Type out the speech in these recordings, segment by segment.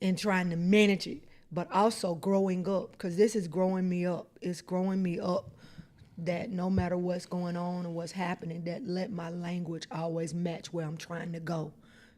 and trying to manage it, but also growing up, because this is growing me up. It's growing me up that no matter what's going on and what's happening, that let my language always match where I'm trying to go.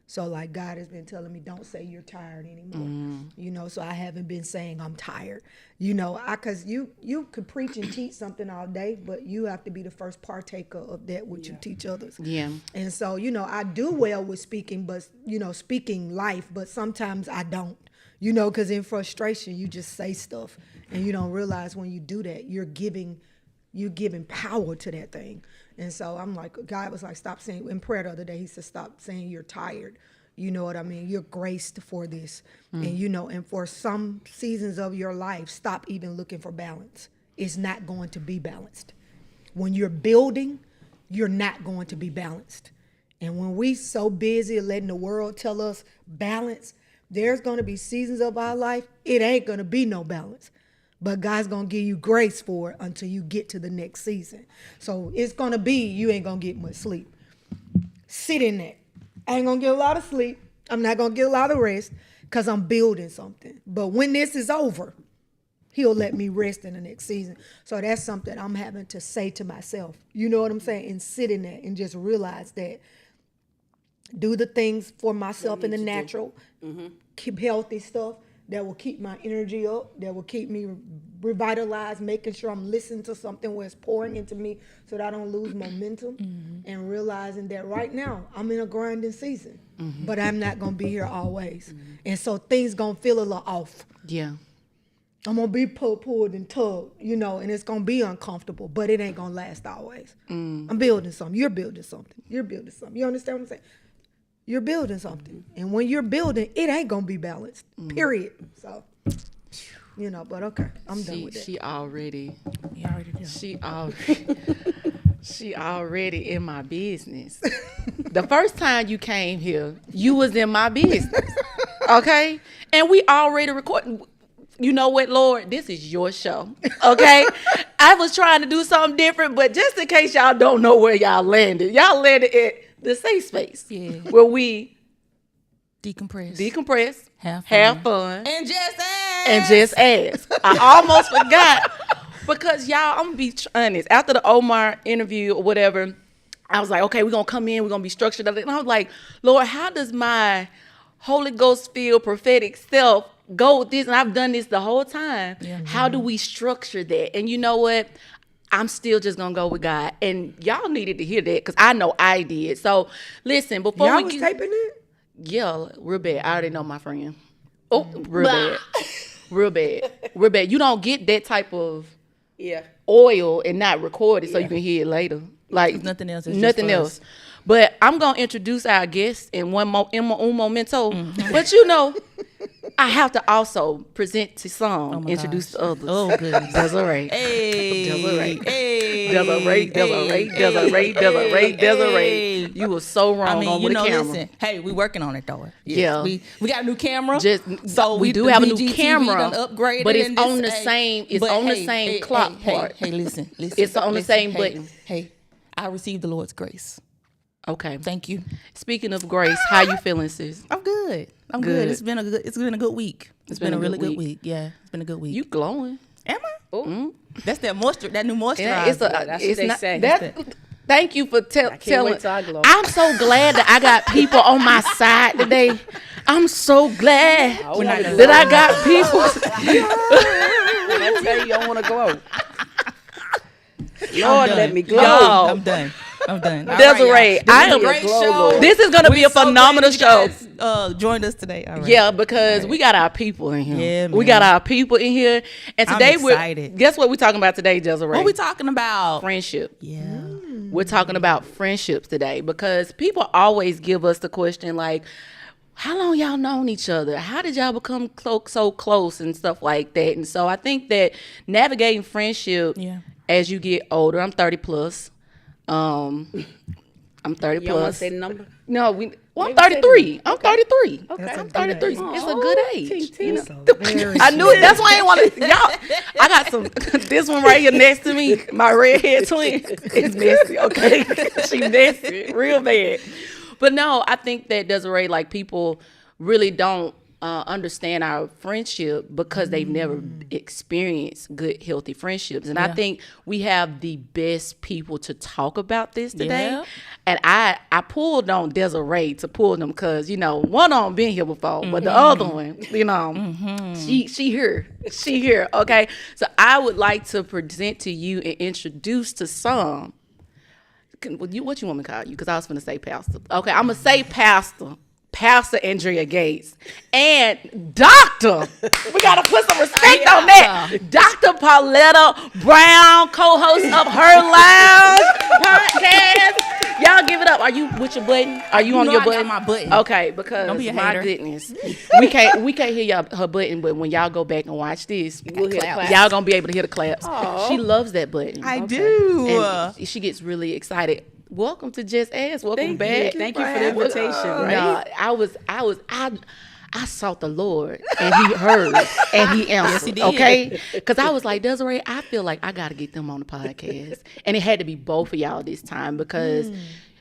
So like God has been telling me, don't say you're tired anymore. You know, so I haven't been saying I'm tired. You know, cause you could preach and teach something all day, but you have to be the first partaker of that which you teach others. Yeah. And so, you know, I do well with speaking, but you know, speaking life, but sometimes I don't. You know, cause in frustration you just say stuff and you don't realize when you do that, you're giving power to that thing. And so I'm like, God was like, stop saying, in prayer the other day, he said, stop saying you're tired. You know what I mean? You're graced for this. And you know, and for some seasons of your life, stop even looking for balance. It's not going to be balanced. When you're building, you're not going to be balanced. And when we so busy letting the world tell us balance, there's going to be seasons of our life, it ain't going to be no balance. But God's going to give you grace for it until you get to the next season. So it's going to be, you ain't going to get much sleep. Sit in that. I ain't going to get a lot of sleep. I'm not going to get a lot of rest because I'm building something. But when this is over, he'll let me rest in the next season. So that's something I'm having to say to myself. You know what I'm saying? And sit in that and just realize that. Do the things for myself in the natural. Keep healthy stuff that will keep my energy up, that will keep me revitalized, making sure I'm listening to something where it's pouring into me so that I don't lose momentum, and realizing that right now I'm in a grinding season, but I'm not going to be here always. And so things going to feel a little off. Yeah. I'm going to be pulled and tugged, you know, and it's going to be uncomfortable, but it ain't going to last always. I'm building something. You're building something. You're building something. You understand what I'm saying? You're building something. And when you're building, it ain't going to be balanced, period. So, you know, but okay, I'm done with that. She already done. She already in my business. The first time you came here, you was in my business, okay? And we already recording. You know what, Lord? This is your show, okay? I was trying to do something different, but just in case y'all don't know where y'all landed at the safe space, where we decompress, have fun, and just ask. I almost forgot, because y'all, I'm gonna be honest. After the Omar interview or whatever, I was like, okay, we're gonna come in, we're gonna be structured. And I was like, Lord, how does my Holy Ghost filled prophetic self go with this? And I've done this the whole time. How do we structure that? And you know what? I'm still just gonna go with God, and y'all needed to hear that because I know I did. So listen, before y'all we was taping it? Yeah, real bad. I already know my friend. Oh, real bad. You don't get that type of oil and not record it so you can hear it later. Like nothing else. Nothing else. But I'm gonna introduce our guest in un momento. But you know, I have to also present to some, introduce to others. Oh, goodness. Desiree. Hey. Desiree. You were so wrong on with the camera. Listen, hey, we working on it though. Yeah. We got a new camera. So we do have a new BGTV camera, upgraded, but it's on the same. It's on the same clock part. Hey, listen. It's on the same button. Hey, I received the Lord's grace. Okay. Thank you. Speaking of grace, how you feeling, sis? I'm good. I'm good. It's been a good week. It's been a really good week. Yeah, it's been a good week. You glowing? Am I? Oh, that's that moisture. That new moisturizer. That's what they say. That, thank you for telling. I glow. I'm so glad that I got people on my side today. I'm so glad that I got people. I tell you, I want to glow. Lord, let me glow. Y'all. I'm done. Desiree, I am. Great show. This is gonna be a phenomenal show. Joined us today. All right. Yeah, because we got our people in here. Yeah, we got our people in here, and today I'm excited. Guess what we're talking about today, Desiree? What we talking about? Friendship. Yeah. We're talking about friendships today because people always give us the question like, how long y'all known each other? How did y'all become so close and stuff like that? And so I think that navigating friendship as you get older, I'm 30 plus. I'm 30 You don't want plus. to say the number? No, I'm 33. I'm 33. Okay. I'm 33. It's a good age. You know? Very I knew it. That's why I didn't want to. Y'all, I got some. This one right here next to me, my redhead twin, is messy. Okay, she messy, real bad. But no, I think that Desiree, like people really don't understand our friendship because they've never experienced good, healthy friendships. And I think we have the best people to talk about this today. Yeah. And I pulled on Desiree to pull them because, you know, one of them been here before, but the other one, you know, she here. Okay. So I would like to present to you and introduce to some. What you want me to call you? Because I was going to say pastor. Okay, I'm going to say Pastor Andrea Gates, and Doctor. We got to put some respect on that. Dr. Pauletta Brown, co-host of Her Lounge podcast. Y'all give it up. Are you with your button? Are you on your button? I got my button. Okay, because Don't be a my hater. goodness, we can't hear her button, but when y'all go back and watch this, We'll hear the claps. y'all gonna be able to hear the claps. She loves that button. I do. And she gets really excited. Welcome to JessAsk. Welcome back. Thank you for the invitation. Right? I sought the Lord and he heard and he answered. he did. Okay? Because I was like, Desiree, I feel like I got to get them on the podcast. And it had to be both of y'all this time because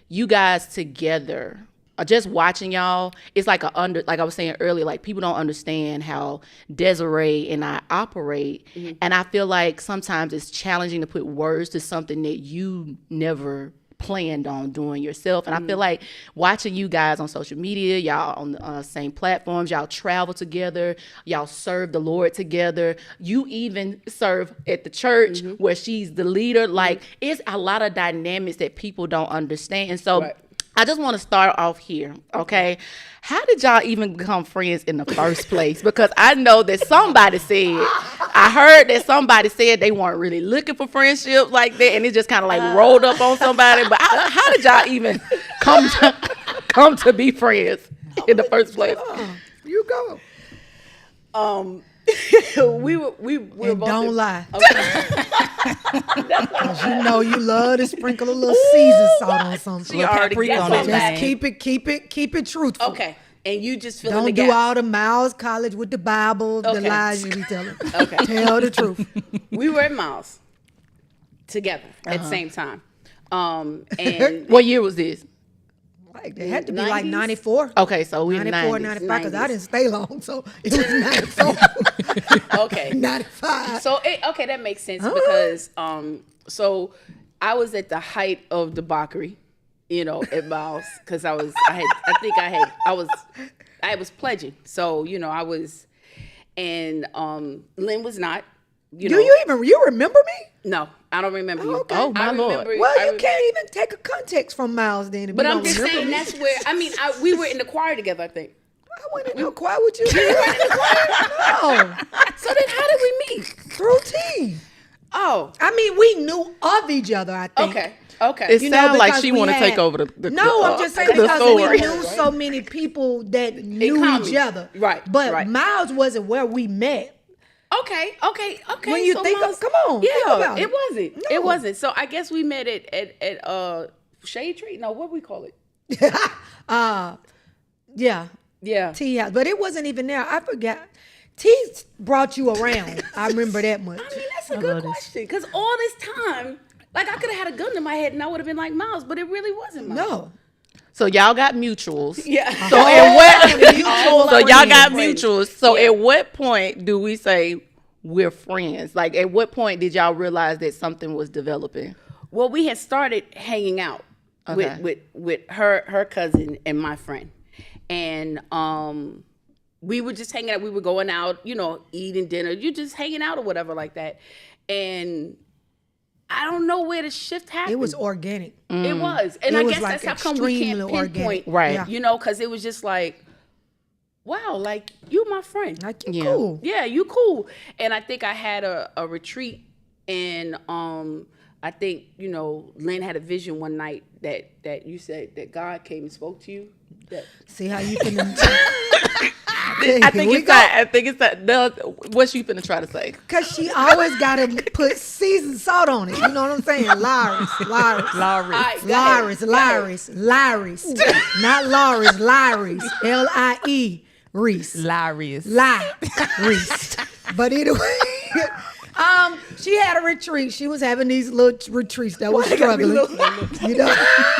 you guys together, just watching y'all, it's like like I was saying earlier, like people don't understand how Desiree and I operate. And I feel like sometimes it's challenging to put words to something that you never planned on doing yourself. And I feel like watching you guys on social media, y'all on the same platforms, y'all travel together, y'all serve the Lord together, you even serve at the church where she's the leader. Like it's a lot of dynamics that people don't understand. So I just want to start off here, okay? How did y'all even become friends in the first place? Because I know that I heard that somebody said they weren't really looking for friendships like that, and it just kind of like rolled up on somebody. But how did y'all even come to be friends in the first place? You go. We were And both don't in- lie. Okay. Because you know you love to sprinkle a little season salt on something. She already paprika guessed on on it. that. Just keep it truthful. Okay. And you just fill in Don't the do gap. all the Miles College with the Bible, the Okay. lies you be telling. Okay. Tell the truth. We were in Miles together at the same time. And What year was this? Like, it had to be like 90s? 94. Okay, so we in the 94, 90s. 95, because I 90s. didn't stay long, so it was 94. okay. 95. So okay, that makes sense All because so I was at the height of debauchery, you know, at Miles because I was pledging. So, you know, I was, and Lynn was not, you know. You remember me? No, I don't remember you. Okay. Oh, my I Lord. remember- Well, I you remember- can't even take a context from Miles then. If But you I'm don't just remember saying me. that's where, I mean, we were in the choir together, I think. I went in no choir with you. You went in the choir? No. So then how did we meet? Through T. Oh, I mean, we knew of each other, I think. okay. Okay. It You know, sounds like because she we want to had- take over the No, I'm just saying the because story. we knew so many people that knew common. each other. Right, But right. Miles wasn't where we met. Okay. When you think of- Miles- come on, think about it it. wasn't. No. It wasn't. So I guess we met at Shade Tree. No, what we call it? Yeah. Yeah. T house. But it wasn't even there. I forgot. T brought you around. I remember that much. I mean, that's a good question. Because all this time, like I could have had a gun to my head and I would have been like Miles, but it really wasn't Miles. No. So y'all got mutuals. Yeah. So at what? Mutuals So are y'all got friends. mutuals. So Yeah. at what point do we say we're friends? Like at what point did y'all realize that something was developing? Well, we had started hanging out Okay. with her cousin and my friend, and we were just hanging out. We were going out, you know, eating dinner. You just hanging out or whatever like that, and I don't know where the shift happened. It was organic. It was, and It I was guess like that's how come we can't extremely organic. pinpoint, Right. Yeah. You know, because it was just like, wow, like you my friend. Like, you Yeah. cool. Yeah, you cool. And I think I had a retreat, and I think, you know, Lynn had a vision one night that you said that God came and spoke to you. That See how you can. I think it's that. What you finna try to say? Because she always got to put seasoned salt on it. You know what I'm saying? Lyris. all right, go ahead. Lyris. Not Lawrence, Lyris. L-I-E. Reese. Hilarious. Reese. But anyway, she had a retreat. She was having these little retreats that was struggling. You know,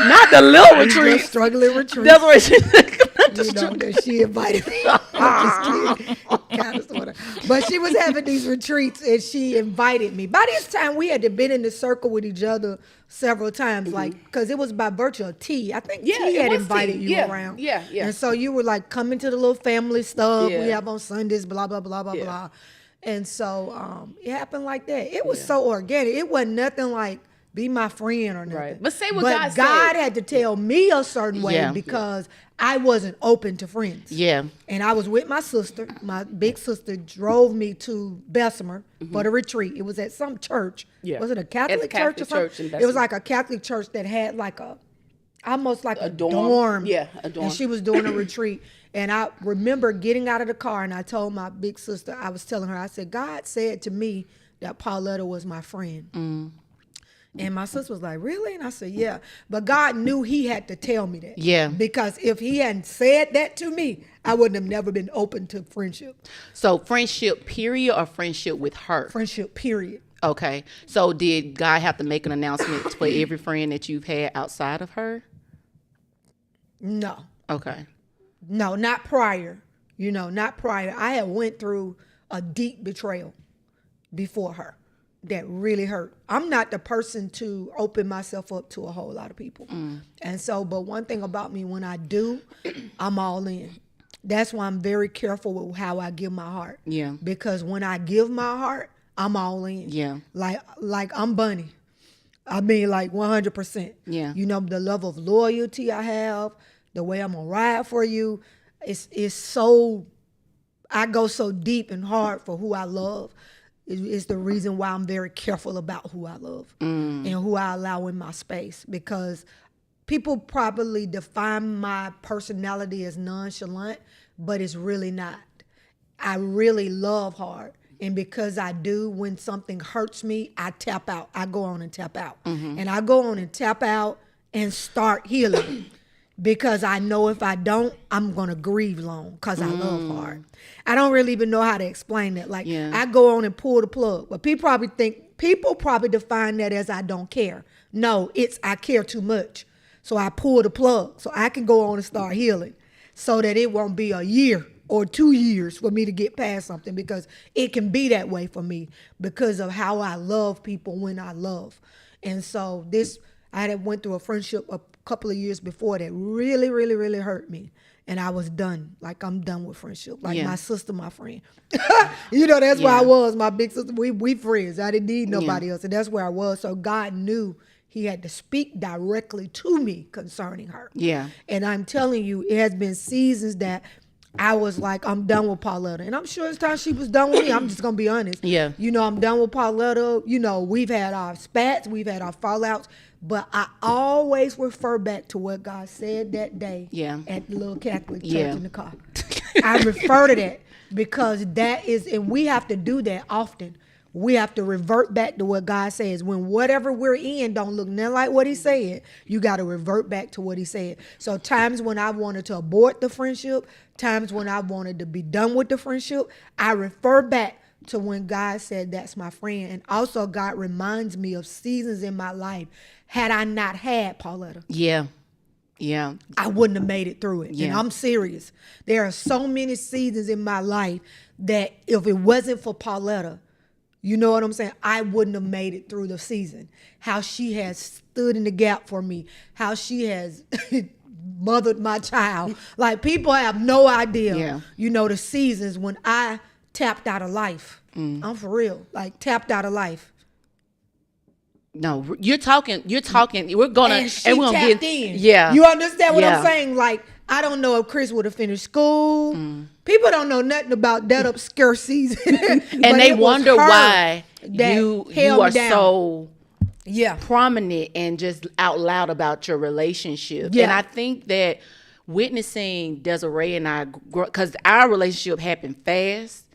Not the little these little retreat. struggling retreats. That's what she said. You know, that she invited me. I'm just kidding. Kind of, sort of. But she was having these retreats, and she invited me. By this time, we had been in the circle with each other several times, like, because it was by virtue of T. I think T had invited you around. Yeah. And so you were like coming to the little family stuff we Yeah. have on Sundays, blah, blah, blah, blah, blah. And so it happened like that. It was so organic. It wasn't nothing like be my friend or nothing. Right. But say what God God had to tell me a certain way because I wasn't open to friends. Yeah. And I was with my sister. My big sister drove me to Bessemer for the retreat. It was at some church. Yeah. Was it a Catholic church or Church something? in It was Bessemer. like a Catholic church that had like almost like a dorm. Yeah, a dorm. And she was doing a retreat. And I remember getting out of the car and I told my big sister, I was telling her, I said, God said to me that Pauletta was my friend. And my sister was like, really? And I said, yeah. But God knew he had to tell me that. Yeah. Because if he hadn't said that to me, I wouldn't have never been open to friendship. So friendship period or friendship with her? Friendship, period. Okay. So did God have to make an announcement for every friend that you've had outside of her? No. Okay. No, not prior. Not prior. I had went through a deep betrayal before her that really hurt. I'm not the person to open myself up to a whole lot of people. And so, but one thing about me, when I do, I'm all in. That's why I'm very careful with how I give my heart. Yeah. Because when I give my heart, I'm all in. Yeah. Like I'm Bunny. I mean, like 100%. Yeah. The level of loyalty I have, the way I'm gonna ride for you, it's so, I go so deep and hard for who I love. It's the reason why I'm very careful about who I love and who I allow in my space, because people probably define my personality as nonchalant, but it's really not. I really love hard. And because I do, when something hurts me, I tap out. I go on and tap out. And I go on and tap out and start healing. Because I know if I don't, I'm going to grieve long because I love hard. I don't really even know how to explain that. Like, I go on and pull the plug. But people probably define that as I don't care. No, it's I care too much. So I pull the plug so I can go on and start healing so that it won't be a year or 2 years for me to get past something, because it can be that way for me because of how I love people when I love. And so I had went through a friendship a couple of years before that really, really, really hurt me. And I was done. Like, I'm done with friendship. Like, my sister, my friend. That's where I was. My big sister, we friends. I didn't need nobody else. And that's where I was. So God knew he had to speak directly to me concerning her. Yeah. And I'm telling you, it has been seasons that I was like, I'm done with Pauletta. And I'm sure it's time she was done with me. I'm just going to be honest. Yeah. I'm done with Pauletta. We've had our spats. We've had our fallouts. But I always refer back to what God said that day at the little Catholic church in the car. I refer to that because that is, and we have to do that often. We have to revert back to what God says. When whatever we're in don't look nothing like what he said, you got to revert back to what he said. So times when I wanted to abort the friendship, times when I wanted to be done with the friendship, I refer back to when God said that's my friend. And also God reminds me of seasons in my life. Had I not had Pauletta, I wouldn't have made it through it. And I'm serious. There are so many seasons in my life that if it wasn't for Pauletta, you know what I'm saying, I wouldn't have made it through the season. How she has stood in the gap for me. How she has mothered my child. Like, people have no idea, the seasons when I tapped out of life. I'm for real. Like, tapped out of life. No, you're talking. We're gonna, and we're gonna get in. Yeah, you understand what I'm saying? Like, I don't know if Chris would have finished school. People don't know nothing about that obscure season, and they wonder why you are so prominent and just out loud about your relationship. And I think that witnessing Desiree and I, because our relationship happened fast,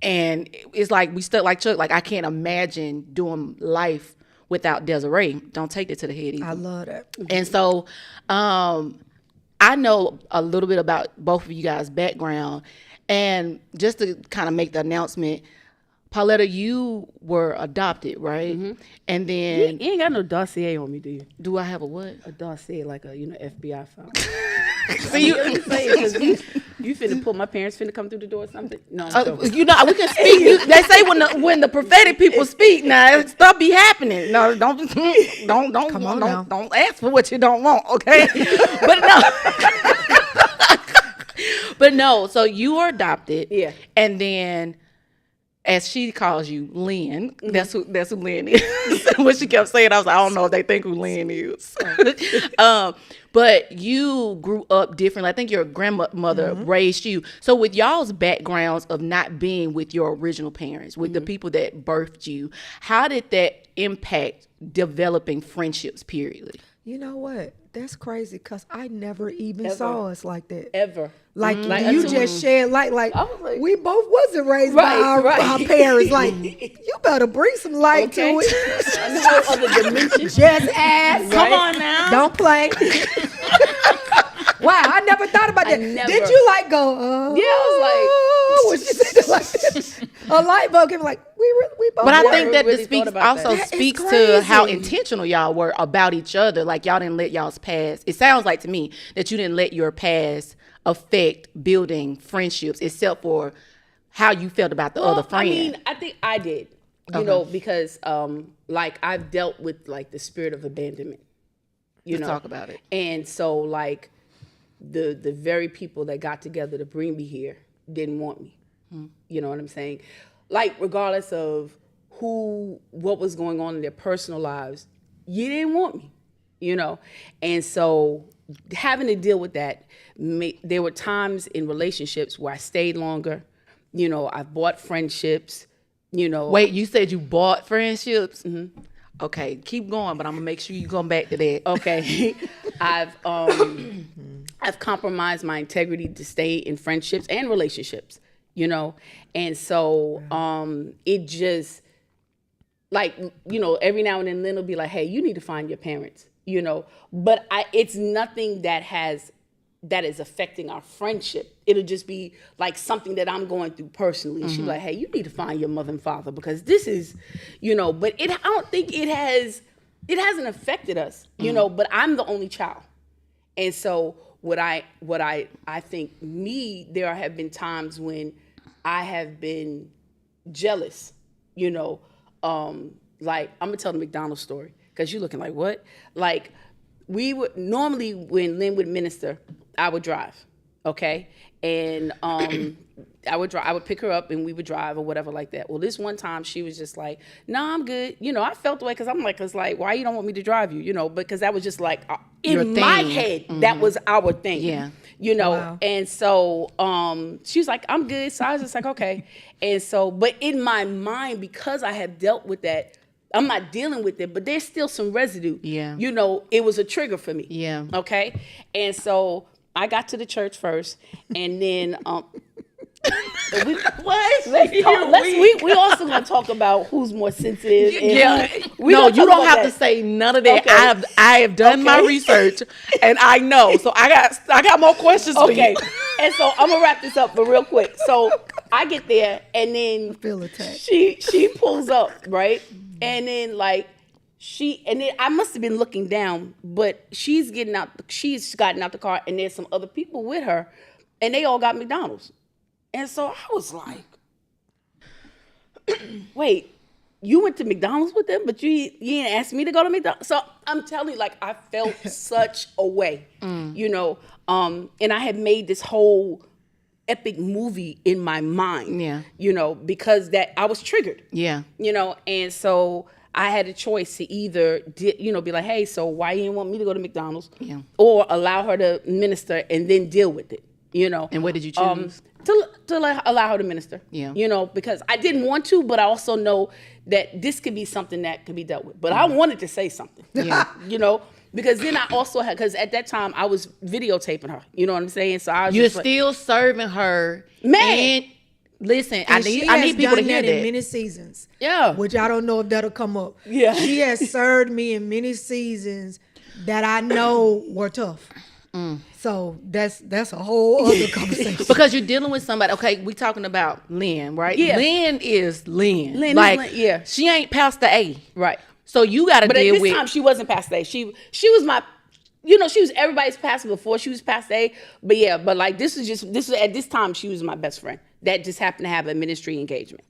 and it's like we stuck like Chuck. Like, I can't imagine doing life without Desiree. Don't take that to the head either. I love that. And so I know a little bit about both of you guys' background. And just to kind of make the announcement, Pauletta, you were adopted, right? Mm-hmm. And then... You ain't got no dossier on me, do you? Do I have a what? A dossier, like a, FBI file. See, you finna pull my parents finna come through the door or something? No, I'm joking. you know, we can speak. They say when the prophetic people speak, now stuff be happening. No, don't Come on now. don't ask for what you don't want, okay? But no. But no, so you were adopted. Yeah. And then, as she calls you, Lynn, that's who Lynn is. When she kept saying, I was like, I don't know if they think who Lynn is. But you grew up differently. I think your grandmother raised you. So with y'all's backgrounds of not being with your original parents, with the people that birthed you, how did that impact developing friendships, period? You know what? That's crazy because I never even saw us like that. Ever. Like you just shared light. Like we both wasn't raised by our parents. Like you better bring some light to it. A whole other dimension. JessAsk. Come on now. Don't play. Wow, I never thought about that. Did you like go? Yeah, I was like, when she said it like this, a light bulb came like we both. But I were. think that really this speaks thought about also that. speaks to crazy. how intentional y'all were about each other. Like y'all didn't let y'all's past. It sounds like to me that you didn't let your past affect building friendships, except for how you felt about the other friend. I mean, I think I did. You know, because like I've dealt with like the spirit of abandonment. You know, talk about it. And so like the very people that got together to bring me here didn't want me. You know what I'm saying? Like regardless of what was going on in their personal lives, you didn't want me. You know, and so having to deal with that, there were times in relationships where I stayed longer. You know, I bought friendships. You know, Wait, you said you bought friendships? Mm-hmm. Okay, keep going, but I'm gonna make sure you come back to that. Okay, I've compromised my integrity to stay in friendships and relationships. You know, and so it just like, you know, every now and then Lynn will be like, "Hey, you need to find your parents." You know, but it's nothing that is affecting our friendship. It'll just be like something that I'm going through personally. And she'll be like, hey, you need to find your mother and father because this is, you know, but I don't think it hasn't affected us, you know, but I'm the only child. And so what I think there have been times when I have been jealous, you know, like I'm gonna tell the McDonald's story because you're looking like, what? Like we would normally when Lynn would minister, I would drive, okay? And I would pick her up and we would drive or whatever like that. Well, this one time she was just like, "No, I'm good." You know, I felt the way because I'm like, "Cause like, why you don't want me to drive you?" You know, because that was just like in my head, that was our thing. Yeah. You know, Wow. and so she was like, "I'm good." So I was just like, "Okay." And so, but in my mind, because I have dealt with that, I'm not dealing with it, but there's still some residue. Yeah. You know, it was a trigger for me. Yeah. Okay. And so I got to the church first, and then we also gonna talk about who's more sensitive. And No, you don't have to say none of that. Okay. I have done my research, and I know. So I got more questions for you. Okay. And so I'm gonna wrap this up, but real quick. So I get there, and then feel attacked. She pulls up, right, and then like. I must have been looking down, but she's gotten out the car, and there's some other people with her, and they all got McDonald's. And so I was like, wait, you went to McDonald's with them, but you didn't ask me to go to McDonald's? So I'm telling you, like, I felt such a way, you know, and I had made this whole epic movie in my mind, you know, because that I was triggered, you know, and so I had a choice to either, you know, be like, hey, so why you didn't want me to go to McDonald's? Or allow her to minister and then deal with it, you know. And what did you choose? To allow her to minister, you know, because I didn't want to, but I also know that this could be something that could be dealt with. But I wanted to say something, you know, because then I also had, because at that time I was videotaping her, you know what I'm saying? So I was You're still serving her. Man. And listen, I need people to done hear that that. in many seasons. Yeah. Which I don't know if that'll come up. Yeah. She has served me in many seasons that I know were tough. So that's a whole other conversation. Because you're dealing with somebody. Okay, we talking about Lynn, right? Yeah. Lynn is Lynn. Lynn is like, Lynn, yeah. She ain't Pastor A. Right. So you got to But at deal this with. time, she wasn't Pastor A. She was my you know, she was everybody's pastor before she was Pastor A. But yeah, but like this was at this time she was my best friend. That just happened to have a ministry engagement.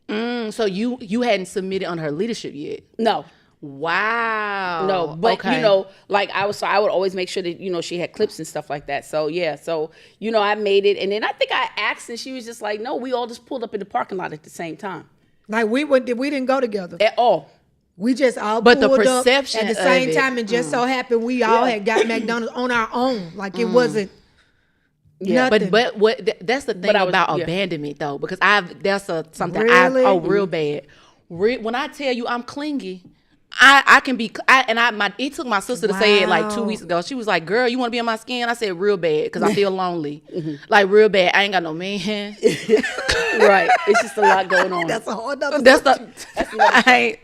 So you hadn't submitted on her leadership yet? No. Wow. No, but you know, like I would always make sure that, you know, she had clips and stuff like that. So yeah, so you know, I made it, and then I think I asked, and she was just like, no, we all just pulled up in the parking lot at the same time. Like we didn't go together At all. We just all But the pulled up perception at the same of it, time, and just so happened we all had got McDonald's on our own. Like it wasn't nothing. But that's the thing about abandonment though, because something Really? real bad. When I tell you I'm clingy, I can be, it took my sister to say it like 2 weeks ago. She was like, girl, you want to be in my skin? I said, real bad, because I feel lonely. Like, real bad. I ain't got no man. Right. It's just a lot going on. That's a whole nother. I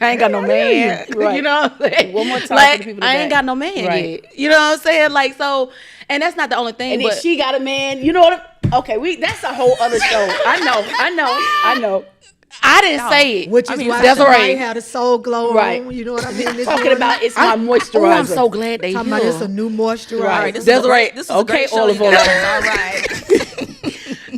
ain't got no man. Right. You know what I'm saying? One more time like, for the people I today. ain't got no man Right. yet. You know what I'm saying? Like, so, and that's not the only thing. And but then she got a man. You know what? Okay, that's a whole other show. I know. I didn't say it. Which is why that's somebody right. had a soul glow Right. on. You know what I mean? Talking about it's my moisturizer. Oh, I'm so glad they Talking about here. it's a new moisturizer. Right. That's right. This is a great show, olive you oil. guys. All right.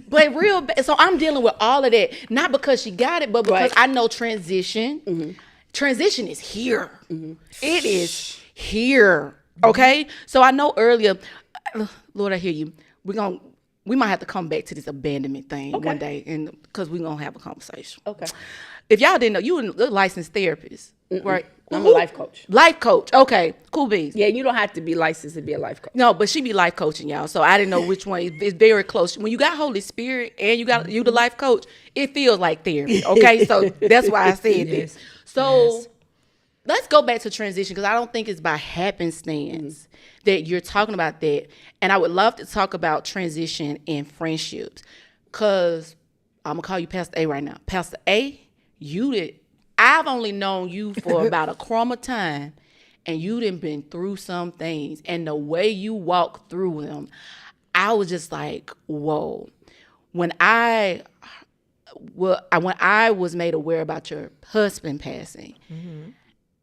But real bad. So I'm dealing with all of that, not because she got it, but because I know transition. Mm-hmm. Transition is here. Mm-hmm. It is here. Okay. So I know earlier, Lord, I hear you. We might have to come back to this abandonment thing one day, and because we're gonna have a conversation. Okay. If y'all didn't know, you a licensed therapist, right? I'm a life coach. Life coach. Okay. Cool beans. Yeah, you don't have to be licensed to be a life coach. No, but she be life coaching y'all, so I didn't know which one. It's very close. When you got Holy Spirit and you the life coach, it feels like therapy. Okay, so that's why I said this. So let's go back to transition, because I don't think it's by happenstance that you're talking about that. And I would love to talk about transition in friendships, because I'm gonna call you Pastor A right now. Pastor A, I've only known you for about a crumb of time, and you done been through some things, and the way you walk through them, I was just like, whoa. When I was made aware about your husband passing,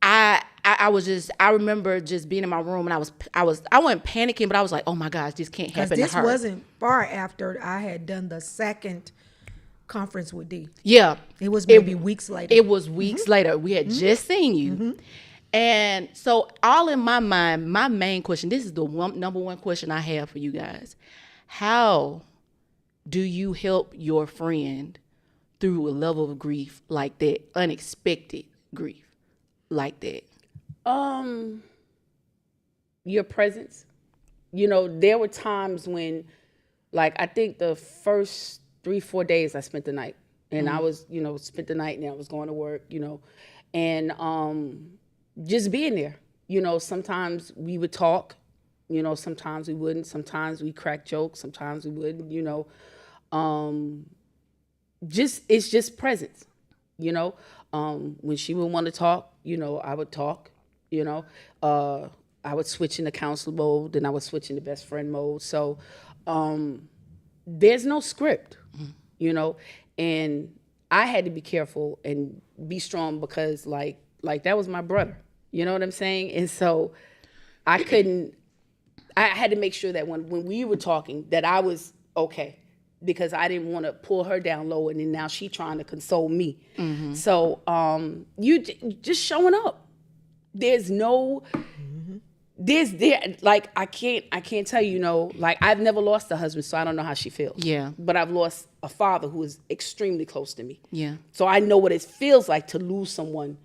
I remember just being in my room, and I wasn't panicking, but I was like, oh my gosh, this can't happen to her. This wasn't far after I had done the second conference with D. Yeah. It was maybe weeks later. It was weeks later. We had just seen you. And so all in my mind, my main question, this is the number one question I have for you guys. How do you help your friend through a level of grief like that, unexpected grief like that? Your presence. You know, there were times when, like, I think the first 3-4 days I spent the night, and I was, spent the night, and I was going to work, and just being there. Sometimes we would talk, sometimes we wouldn't, sometimes we crack jokes, sometimes we wouldn't, it's just presence, when she would want to talk, I would talk, I would switch into counselor mode, then I would switch into best friend mode. So there's no script, and I had to be careful and be strong, because like that was my brother, you know what I'm saying? And so I had to make sure that when we were talking that I was okay, because I didn't want to pull her down low, and then now she trying to console me. Mm-hmm. So you just showing up. There's no, like I can't tell you, like I've never lost a husband, so I don't know how she feels. Yeah. But I've lost a father who is extremely close to me. Yeah. So I know what it feels like to lose someone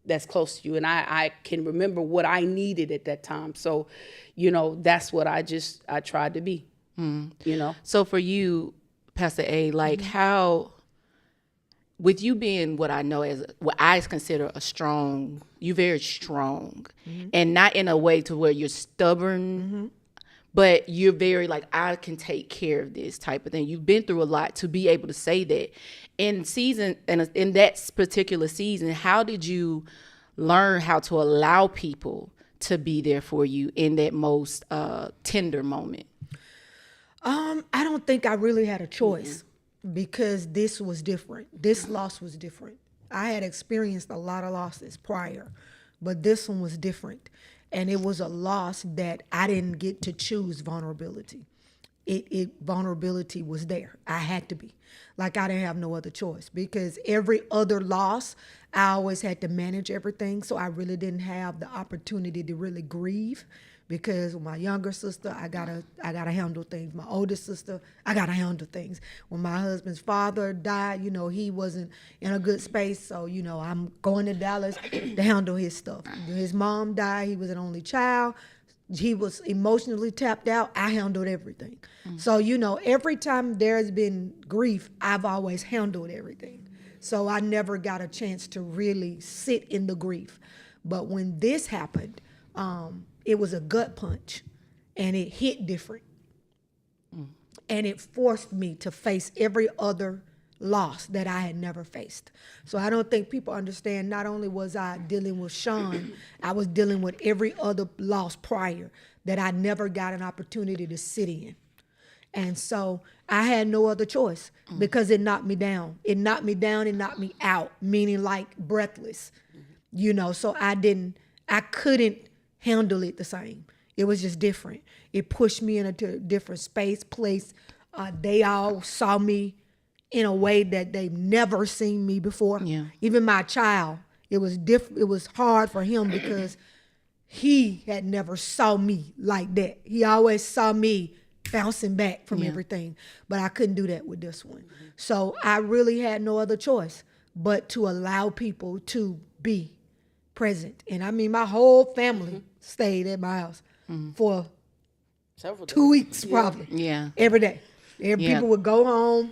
that's close to you, and I can remember what I needed at that time. So, that's what I tried to be. So for you, Pastor A, like how, with you being what I know as what I consider you're very strong, and not in a way to where you're stubborn, but you're very like, I can take care of this type of thing. You've been through a lot to be able to say that. In that particular season, how did you learn how to allow people to be there for you in that most tender moment? I don't think I really had a choice, because this was different. This loss was different. I had experienced a lot of losses prior, but this one was different. And it was a loss that I didn't get to choose vulnerability. Vulnerability was there. I had to be. Like I didn't have no other choice because every other loss, I always had to manage everything. So I really didn't have the opportunity to really grieve because with my younger sister, I gotta handle things. My oldest sister, I gotta handle things. When my husband's father died, he wasn't in a good space. So, I'm going to Dallas to handle his stuff. His mom died. He was an only child. He was emotionally tapped out. I handled everything. So, every time there's been grief, I've always handled everything. So I never got a chance to really sit in the grief. But when this happened, it was a gut punch and it hit different. And it forced me to face every other loss that I had never faced. So I don't think people understand, not only was I dealing with Sean, I was dealing with every other loss prior that I never got an opportunity to sit in. And so I had no other choice because it knocked me down. It knocked me down, it knocked me out, meaning like breathless, so I couldn't handle it the same. It was just different. It pushed me into a different place. They all saw me in a way that they've never seen me before. Yeah. Even my child, it was it was hard for him because he had never saw me like that. He always saw me bouncing back from everything, but I couldn't do that with this one. So I really had no other choice but to allow people to be present. And I mean, my whole family stayed at my house for Several 2 weeks probably. Yeah. Every day. People would go home.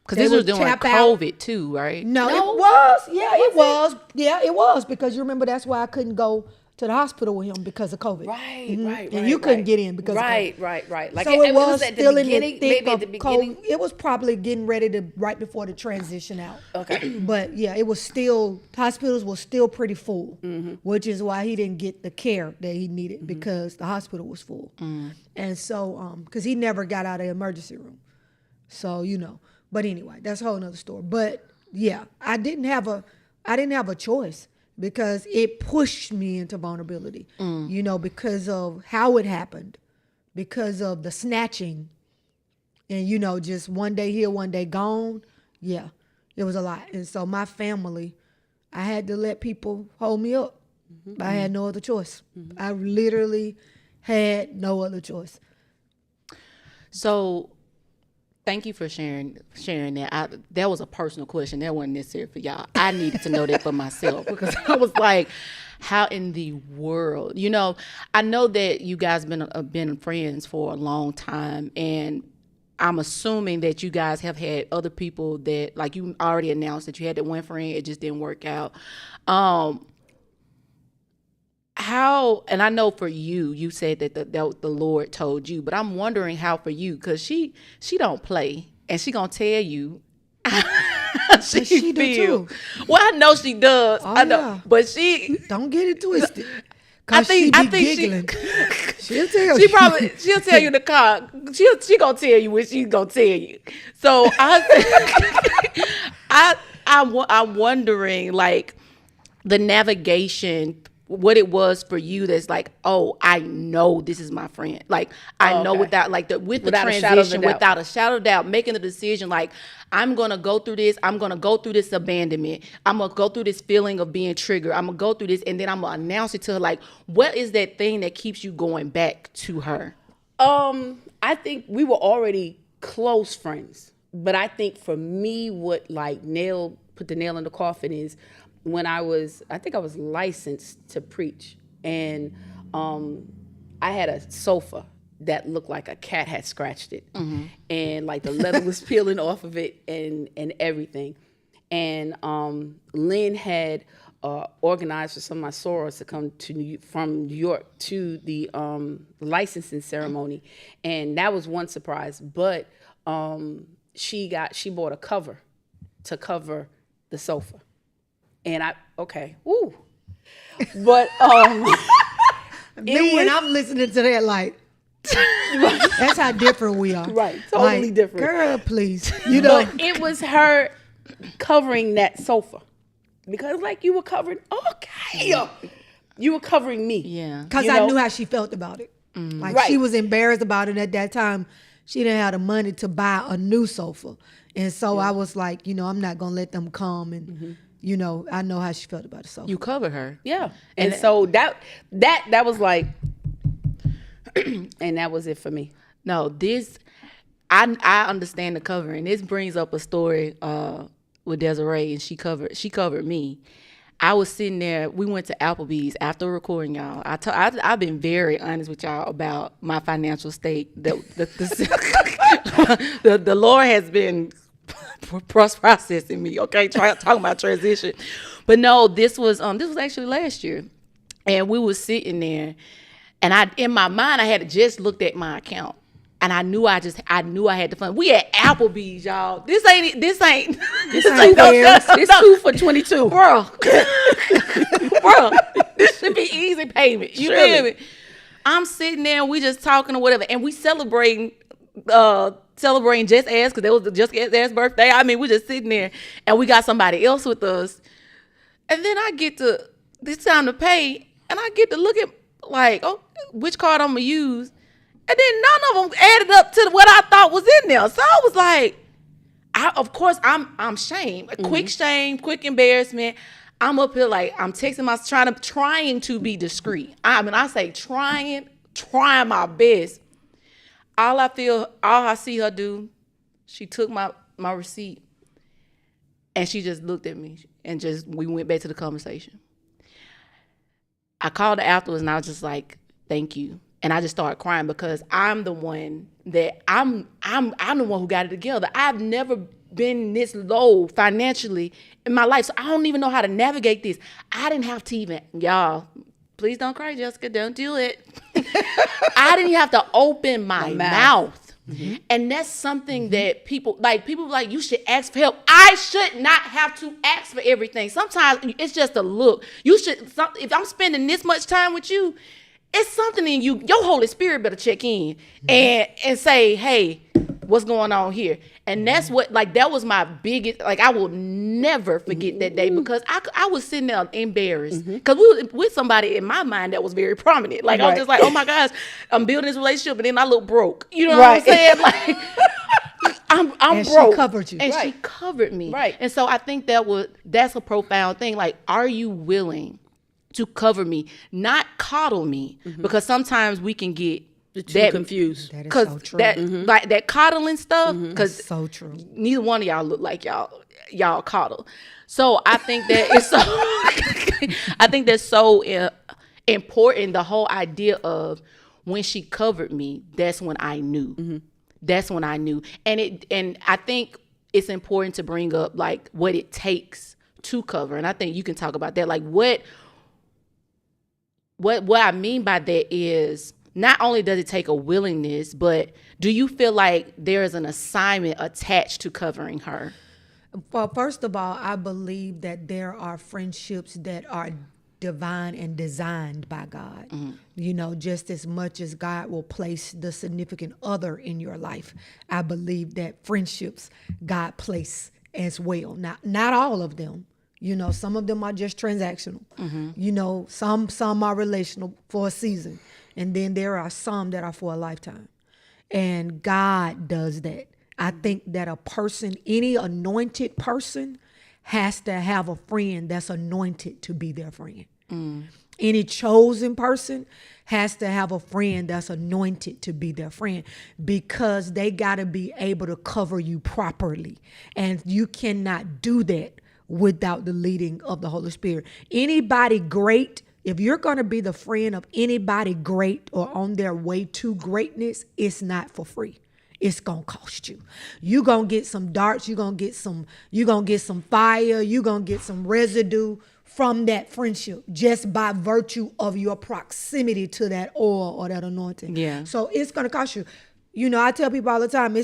Because They this was would during tap out. COVID too, right? No, it was. Yeah, it was. Yeah, it was because you remember that's why I couldn't go to the hospital with him because of COVID. Right. And you couldn't get in because of COVID. Right. Like So it was at still the in the beginning, thick maybe at the of beginning. COVID. It was probably getting ready to right before the transition out. Okay. But yeah, it was still, hospitals were still pretty full, which is why he didn't get the care that he needed because the hospital was full. And so, because he never got out of the emergency room. So, but anyway, that's a whole nother story. But yeah, I didn't have a choice because it pushed me into vulnerability, because of how it happened, because of the snatching and, just one day here, one day gone. Yeah, it was a lot. And so my family, I had to let people hold me up. I had no other choice. I literally had no other choice. So thank you for sharing that. That was a personal question. That wasn't necessary for y'all. I needed to know that for myself because I was like, how in the world? I know that you guys been friends for a long time, and I'm assuming that you guys have had other people that, like you already announced that you had that one friend, it just didn't work out. How, and I know for you said that the Lord told you, but I'm wondering how for you, because she don't play, and she gonna tell you she do too. Well, I know she does. Oh, I know, yeah. but she Don't get it twisted. I think giggling. She'll tell she you. she'll tell you in the car. She gonna tell you what she's gonna tell you. So I'm wondering, like, the navigation, what it was for you that's like, oh, I know this is my friend. Like, I know without the transition, without a shadow of doubt, making the decision, like, I'm going to go through this. I'm going to go through this abandonment. I'm going to go through this feeling of being triggered. I'm going to go through this, and then I'm going to announce it to her. Like, what is that thing that keeps you going back to her? I think we were already close friends. But I think for me, what put the nail in the coffin is when I was licensed to preach, and I had a sofa that looked like a cat had scratched it, and like the leather was peeling off of it and everything. And Lynn had organized for some of my sorors to come from New York to the licensing ceremony, and that was one surprise. But she bought a cover to cover the sofa. And but when I'm listening to that, like, that's how different we are. Right, totally like, different. Girl, please, But it was her covering that sofa because, like, you were covering. Okay, You were covering me. Yeah. Because I knew how she felt about it. Like Right. she was embarrassed about it at that time. She didn't have the money to buy a new sofa. And so I was like, I'm not going to let them come. And, I know how she felt about the sofa. You covered her. Yeah. And so that was like, and that was it for me. No, this, I understand the covering. This brings up a story with Desiree, and she covered me. I was sitting there. We went to Applebee's after recording, y'all. I've been very honest with y'all about my financial state. The Lord has been processing me. Okay, talking about transition, but no, this was actually last year, and we was sitting there, and in my mind I had just looked at my account. And I knew I had the fun. We at Applebee's, y'all. This ain't This ain't It's 2 for $22. bro. This should be easy payment. You feel me? I'm sitting there and we just talking or whatever, and we celebrating JessAsk because that was the JessAsk birthday. I mean, we just sitting there and we got somebody else with us, and then I get to this time to pay, and I get to look at like, oh, which card I'm gonna use. And then none of them added up to what I thought was in there. So I was like, of course, I'm shamed. Quick shame, quick embarrassment. I'm up here like, I'm texting trying to be discreet. I say trying my best. All I see her do, she took my receipt and she just looked at me and we went back to the conversation. I called her afterwards and I was just like, thank you. And I just started crying because I'm the one who got it together. I've never been this low financially in my life, so I don't even know how to navigate this. I didn't have to even, y'all, please don't cry, Jessica, don't do it. I didn't have to open my mouth. Mm-hmm. And that's something that people like you should ask for help. I should not have to ask for everything. Sometimes it's just a look. If I'm spending this much time with you, it's something in you. Your Holy Spirit better check in and say, hey, what's going on here? And that's what, that was my biggest, I will never forget that day because I was sitting there embarrassed because we were with somebody in my mind that was very prominent. I was just like, oh my gosh, I'm building this relationship and then I look broke. You know what I'm saying? I'm and broke. She covered you. And she covered me. Right. And so I think that's a profound thing. Are you willing to cover me, not coddle me, because sometimes we can get confused. That is so true. That coddling stuff, because so true. Neither one of y'all look like y'all coddle. So I think that it's so. I think that's so important. The whole idea of when she covered me, that's when I knew. That's when I knew, and I think it's important to bring up what it takes to cover, and I think you can talk about that. What I mean by that is not only does it take a willingness, but do you feel like there is an assignment attached to covering her? Well, first of all, I believe that there are friendships that are divine and designed by God. Just as much as God will place the significant other in your life, I believe that friendships God place as well. Now, not all of them. Some of them are just transactional. Some are relational for a season. And then there are some that are for a lifetime. And God does that. I think that any anointed person has to have a friend that's anointed to be their friend. Any chosen person has to have a friend that's anointed to be their friend because they got to be able to cover you properly. And you cannot do that without the leading of the Holy Spirit. Anybody great, if you're going to be the friend of anybody great or on their way to greatness, it's not for free. It's going to cost you. You're going to get some darts, you're going to get some fire, you're going to get some residue from that friendship just by virtue of your proximity to that oil or that anointing. Yeah. So it's going to cost you. I tell people all the time,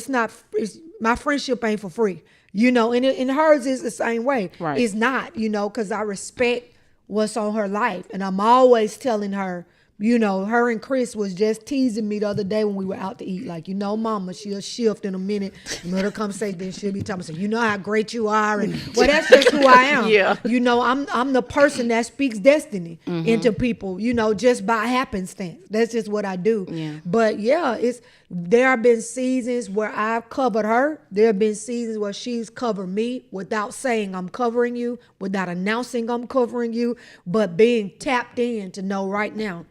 my friendship ain't for free. And hers is the same way. Right. It's not, because I respect what's on her life. And I'm always telling her, You know, her and Chris was just teasing me the other day when we were out to eat. Like, you know, mama, she'll shift in a minute. You know, her conversation, then she'll be talking, so, you know how great you are. And well, that's just who I am. Yeah. You know, I'm the person that speaks destiny into people, you know, just by happenstance. That's just what I do. Yeah. But yeah, there have been seasons where I've covered her. There have been seasons where she's covered me without saying I'm covering you, without announcing I'm covering you, but being tapped in to know right now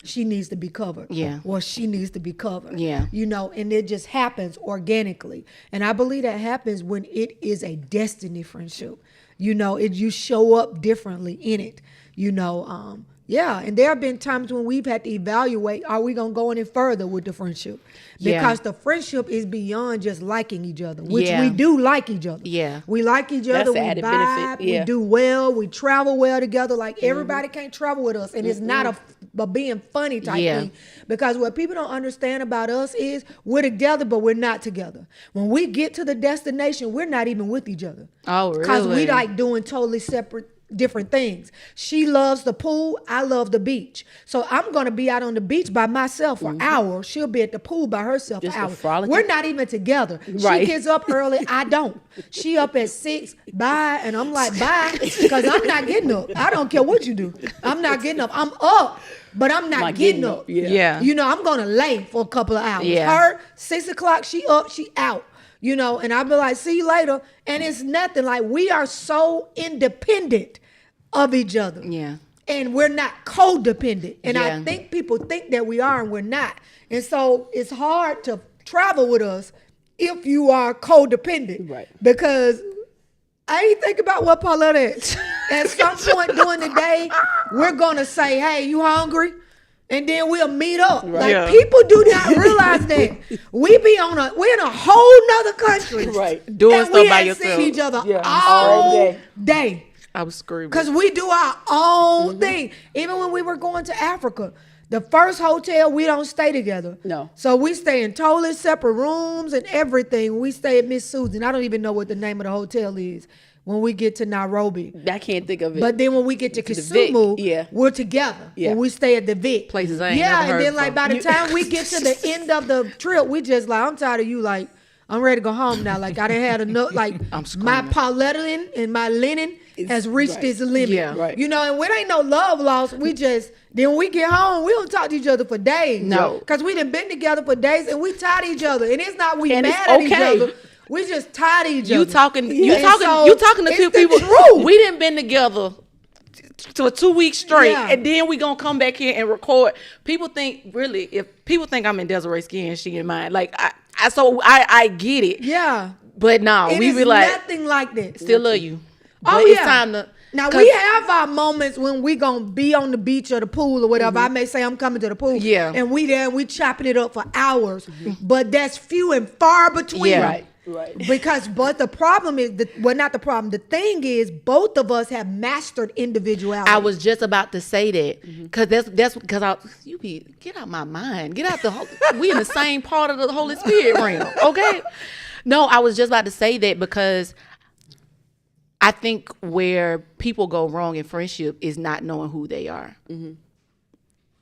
she needs to be covered. Yeah. Or she needs to be covered. Yeah. You know, and it just happens organically. And I believe that happens when it is a destiny friendship. You know, you show up differently in it. You know, yeah, and there have been times when we've had to evaluate, are we going to go any further with the friendship? Because the friendship is beyond just liking each other, which we do like each other. Yeah. We like each other, That's we the added vibe, benefit, yeah. we do well, we travel well together. Like everybody can't travel with us. And it's not a being funny type thing. Because what people don't understand about us is we're together, but we're not together. When we get to the destination, we're not even with each other. Oh, really? Because we like doing totally separate different things. She loves the pool, I love the beach. So I'm going to be out on the beach by myself for hours. She'll be at the pool by herself Just for a hours. frolic. We're not even together. Right. She gets up early, I don't. She up at 6, bye, and I'm like, bye, because I'm not getting up. I don't care what you do. I'm not getting up. I'm up, but I'm not getting up. Yeah. You know, I'm going to lay for a couple of hours. Yeah. Her, 6 o'clock, she up, she out. You know, and I'll be like, see you later. And it's nothing. Like, we are so independent of each other. Yeah. And we're not codependent. And Yeah. I think people think that we are, and we're not. And so it's hard to travel with us if you are codependent. Right. Because I ain't think about what Pauletta is. At some point during the day, we're going to say, hey, you hungry? And then we'll meet up. Like, Yeah. people do not realize that we're in a whole nother country. Right. Doing and stuff we by ain't yourself. seen each other Yeah. all All day. I was screaming. Because we do our own thing. Even when we were going to Africa, the first hotel, we don't stay together. No. So we stay in totally separate rooms and everything. We stay at Miss Susan. I don't even know what the name of the hotel is when we get to Nairobi. I can't think of it. But then when we get to To the Vic, Kisumu, yeah. we're together. Yeah. When we stay at the Vic. Places I ain't yeah, never and heard then like before. by the time we get to the end of the trip, we just like, I'm tired of you. Like, I'm ready to go home now. Like, I done had enough. Like, I'm my screaming. Pauletta and my linen has reached right. its limit. Yeah. Right. You know, and it ain't no love lost. We just, then when we get home, we don't talk to each other for days. No. Because we done been together for days and we tired of each other. And it's not we And it's mad at each okay. other. We just tired of each other. You talking And so you talking to it's two the people. truth. We didn't been together for 2 weeks straight, Yeah. and then we gonna come back here and record. People think if people think I'm in Desiree's skin, she in mine. Like I get it. Yeah. But no, It we is be like nothing like that. still love you. Oh, But it's yeah. time to Now 'cause- we have our moments when we gonna be on the beach or the pool or whatever. I may say I'm coming to the pool. Yeah. And we there, we chopping it up for hours. But that's few and far between. Yeah. Right. But the problem is not the problem. The thing is both of us have mastered individuality. I was just about to say that because that's because you be get out my mind, get out the whole. We in the same part of the Holy Spirit realm, okay? No, I was just about to say that because I think where people go wrong in friendship is not knowing who they are,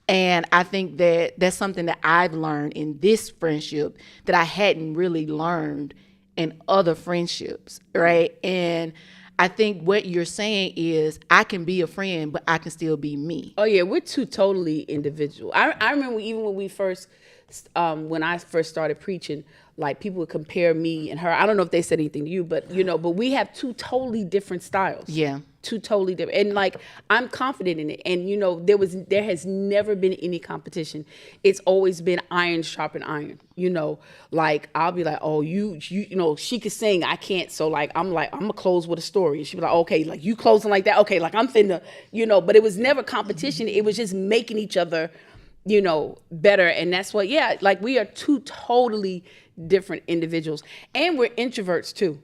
and I think that's something that I've learned in this friendship that I hadn't really learned in other friendships, right? And I think what you're saying is I can be a friend, but I can still be me. Oh yeah, we're two totally individual. I remember even when we first, when I first started preaching, like people would compare me and her. I don't know if they said anything to you, but but we have two totally different styles. Yeah. Two totally different, and like I'm confident in it. And there has never been any competition. It's always been iron sharpen iron. Like I'll be like, oh, you she can sing, I can't. So like I'm gonna close with a story, and she be like, okay, like you closing like that, okay, like I'm finna, But it was never competition. It was just making each other, better. And that's what, like we are two totally different individuals, and we're introverts too.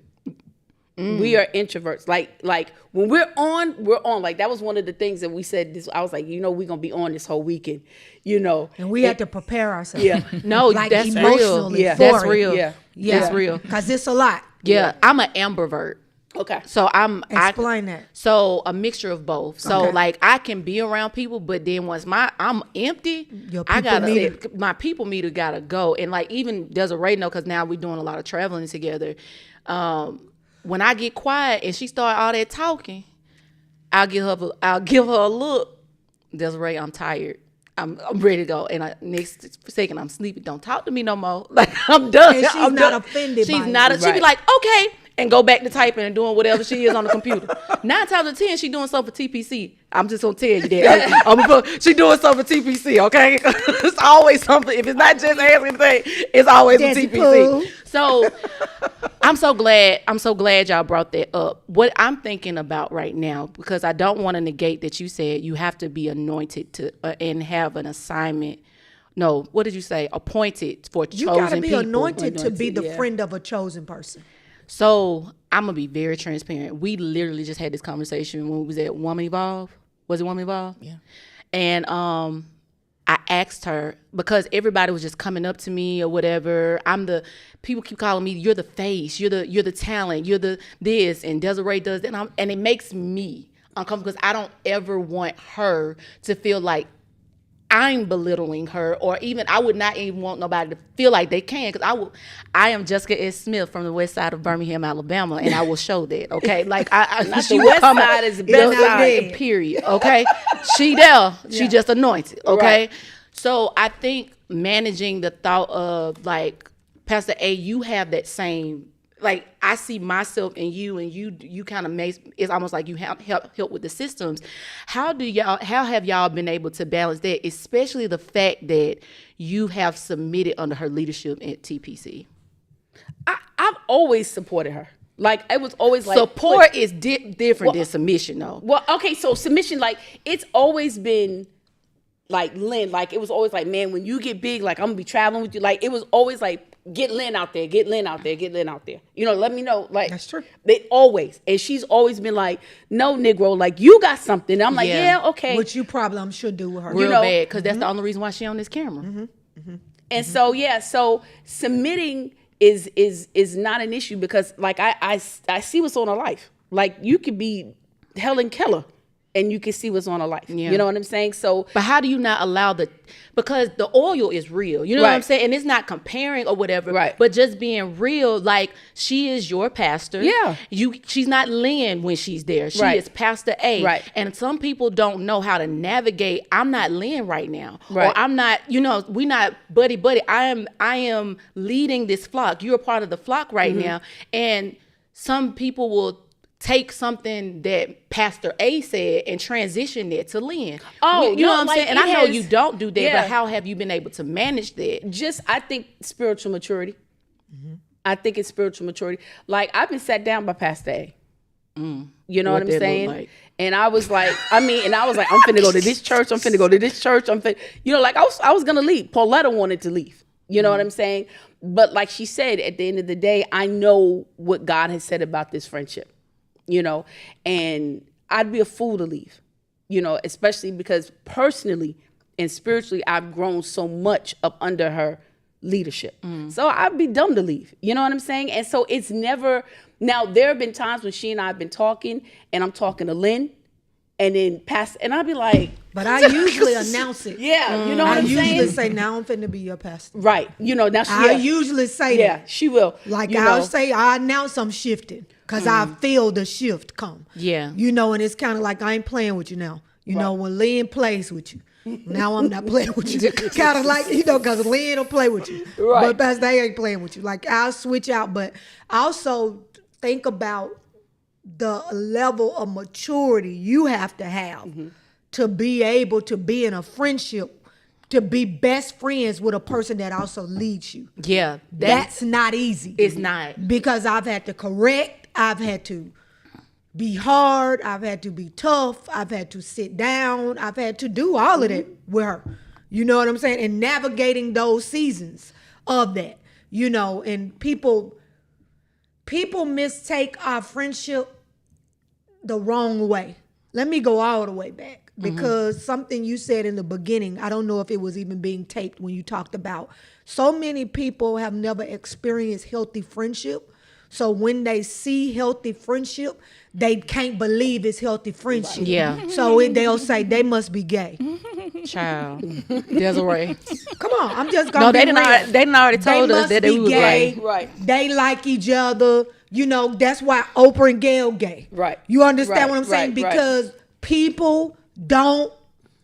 We are introverts. Like when we're on. Like that was one of the things that we said. I was like, we're gonna be on this whole weekend. And we had to prepare ourselves. Yeah. No, Like that's real. emotionally Yeah. for That's it. real. Yeah. That's real. Because it's a lot. Yeah, I'm an ambivert. Okay. So Explain that. So a mixture of both. So Okay. like I can be around people, but then once I'm empty, Your I people gotta meter. my people meter gotta go. And like even there's a radio because now we're doing a lot of traveling together. When I get quiet and she start all that talking, I'll give her a look. Desiree, I'm tired. I'm ready to go. And next second, I'm sleepy. Don't talk to me no more. Like, I'm done. And she's I'm not done. offended She's by it. not. She be Right. like, okay. And go back to typing and doing whatever she is on the computer. 9 times out of 10, she doing something for TPC. I'm just going to tell you that. She doing something for TPC, okay? It's always something. If it's not just asking anything, it's always for Desi TPC. Pooh. So I'm so glad y'all brought that up. What I'm thinking about right now, because I don't want to negate that you said you have to be anointed to and have an assignment. No, what did you say? Appointed for chosen You people. got to be anointed to be the yeah. friend of a chosen person. So I'm gonna be very transparent. We literally just had this conversation when we was at Woman Evolve. Was it Woman Evolve? Yeah. And I asked her because everybody was just coming up to me or whatever. People keep calling me, you're the face, you're the talent, you're the this, and Desiree does that, and it makes me uncomfortable because I don't ever want her to feel like I'm belittling her, or even I would not even want nobody to feel like they can, because I am Jessica S. Smith from the west side of Birmingham, Alabama, and I will show that. Okay, like Not she the will west come side out, is the the best side. side, period. Okay, she there, she just anointed. Okay, Right. so I think managing the thought of like Pastor A, you have that same. Like I see myself in you, and you kind of make it's almost like you help with the systems. How have y'all been able to balance that, especially the fact that you have submitted under her leadership at TPC? I've always supported her. Like it was always like Support is different than submission, though. Well, okay, so submission, like it's always been like Lynn, like it was always like, man, when you get big, like I'm gonna be traveling with you. Like it was always like, get Lynn out there, get Lynn out there, get Lynn out there. You know, let me know. Like That's true. They always, and she's always been like, no, Negro, like you got something. And I'm like, Yeah. yeah, okay. Which you probably, I'm sure, do with her. Real know- bad, because that's the only reason why she on this camera. And so yeah, so submitting is not an issue because like I see what's on her life. Like you could be Helen Keller and you can see what's on her life. Yeah. You know what I'm saying? So But how do you not allow because the oil is real, you know what I'm Right. saying? And it's not comparing or whatever, Right. but just being real, like she is your pastor. Yeah. She's not Lynn when she's there. She Right. is Pastor A. Right. And some people don't know how to navigate. I'm not Lynn right now. Right. Or I'm not, we not buddy. I am leading this flock. You're a part of the flock right now. And some people will take something that Pastor A said and transition it to Lynn. Oh, you know no, what I'm like, saying? And it I know has- you don't do that, yeah. but how have you been able to manage that? just I think spiritual maturity. I think it's spiritual maturity. Like I've been sat down by Pastor A. You know What what I'm that look saying? like? And I was like, I'm finna go to this church. I'm finna go to this church. Like I was gonna leave. Pauletta wanted to leave. You know what I'm saying? But like she said, at the end of the day, I know what God has said about this friendship. You know, and I'd be a fool to leave. You know, especially because personally and spiritually, I've grown so much up under her leadership. So I'd be dumb to leave. You know what I'm saying? And so it's never. Now there have been times when she and I have been talking, and I'm talking to Lynn, and then and I'd be like, But I usually announce it. yeah, you know what I I'm usually saying? say, now I'm finna be your pastor. Right. You know, now she, I usually say yeah, that. she will. Like you I'll know. say, I announce I'm shifting because I feel the shift come. Yeah. You know, and it's kind of like I ain't playing with you now. You know, when Lynn plays with you, now I'm not playing with you. Kind of like, because Lynn will play with you. Right. But Pastor A ain't playing with you. Like I'll switch out, but also think about the level of maturity you have to have to be able to be in a friendship, to be best friends with a person that also leads you. Yeah. That's not easy. It's not. Because I've had to correct, I've had to be hard, I've had to be tough, I've had to sit down, I've had to do all of that with her. You know what I'm saying? And navigating those seasons of that, and people mistake our friendship the wrong way. Let me go all the way back because something you said in the beginning, I don't know if it was even being taped when you talked about so many people have never experienced healthy friendship. So when they see healthy friendship, they can't believe it's healthy friendship. Yeah. So they'll say they must be gay. Child. Desiree. Come on, I'm just gonna No, be they real. didn't already told They us must that they be was gay. gay. Right. They like each other. You know, that's why Oprah and Gail gay. Right. You understand Right, what I'm saying? right, right. Because people don't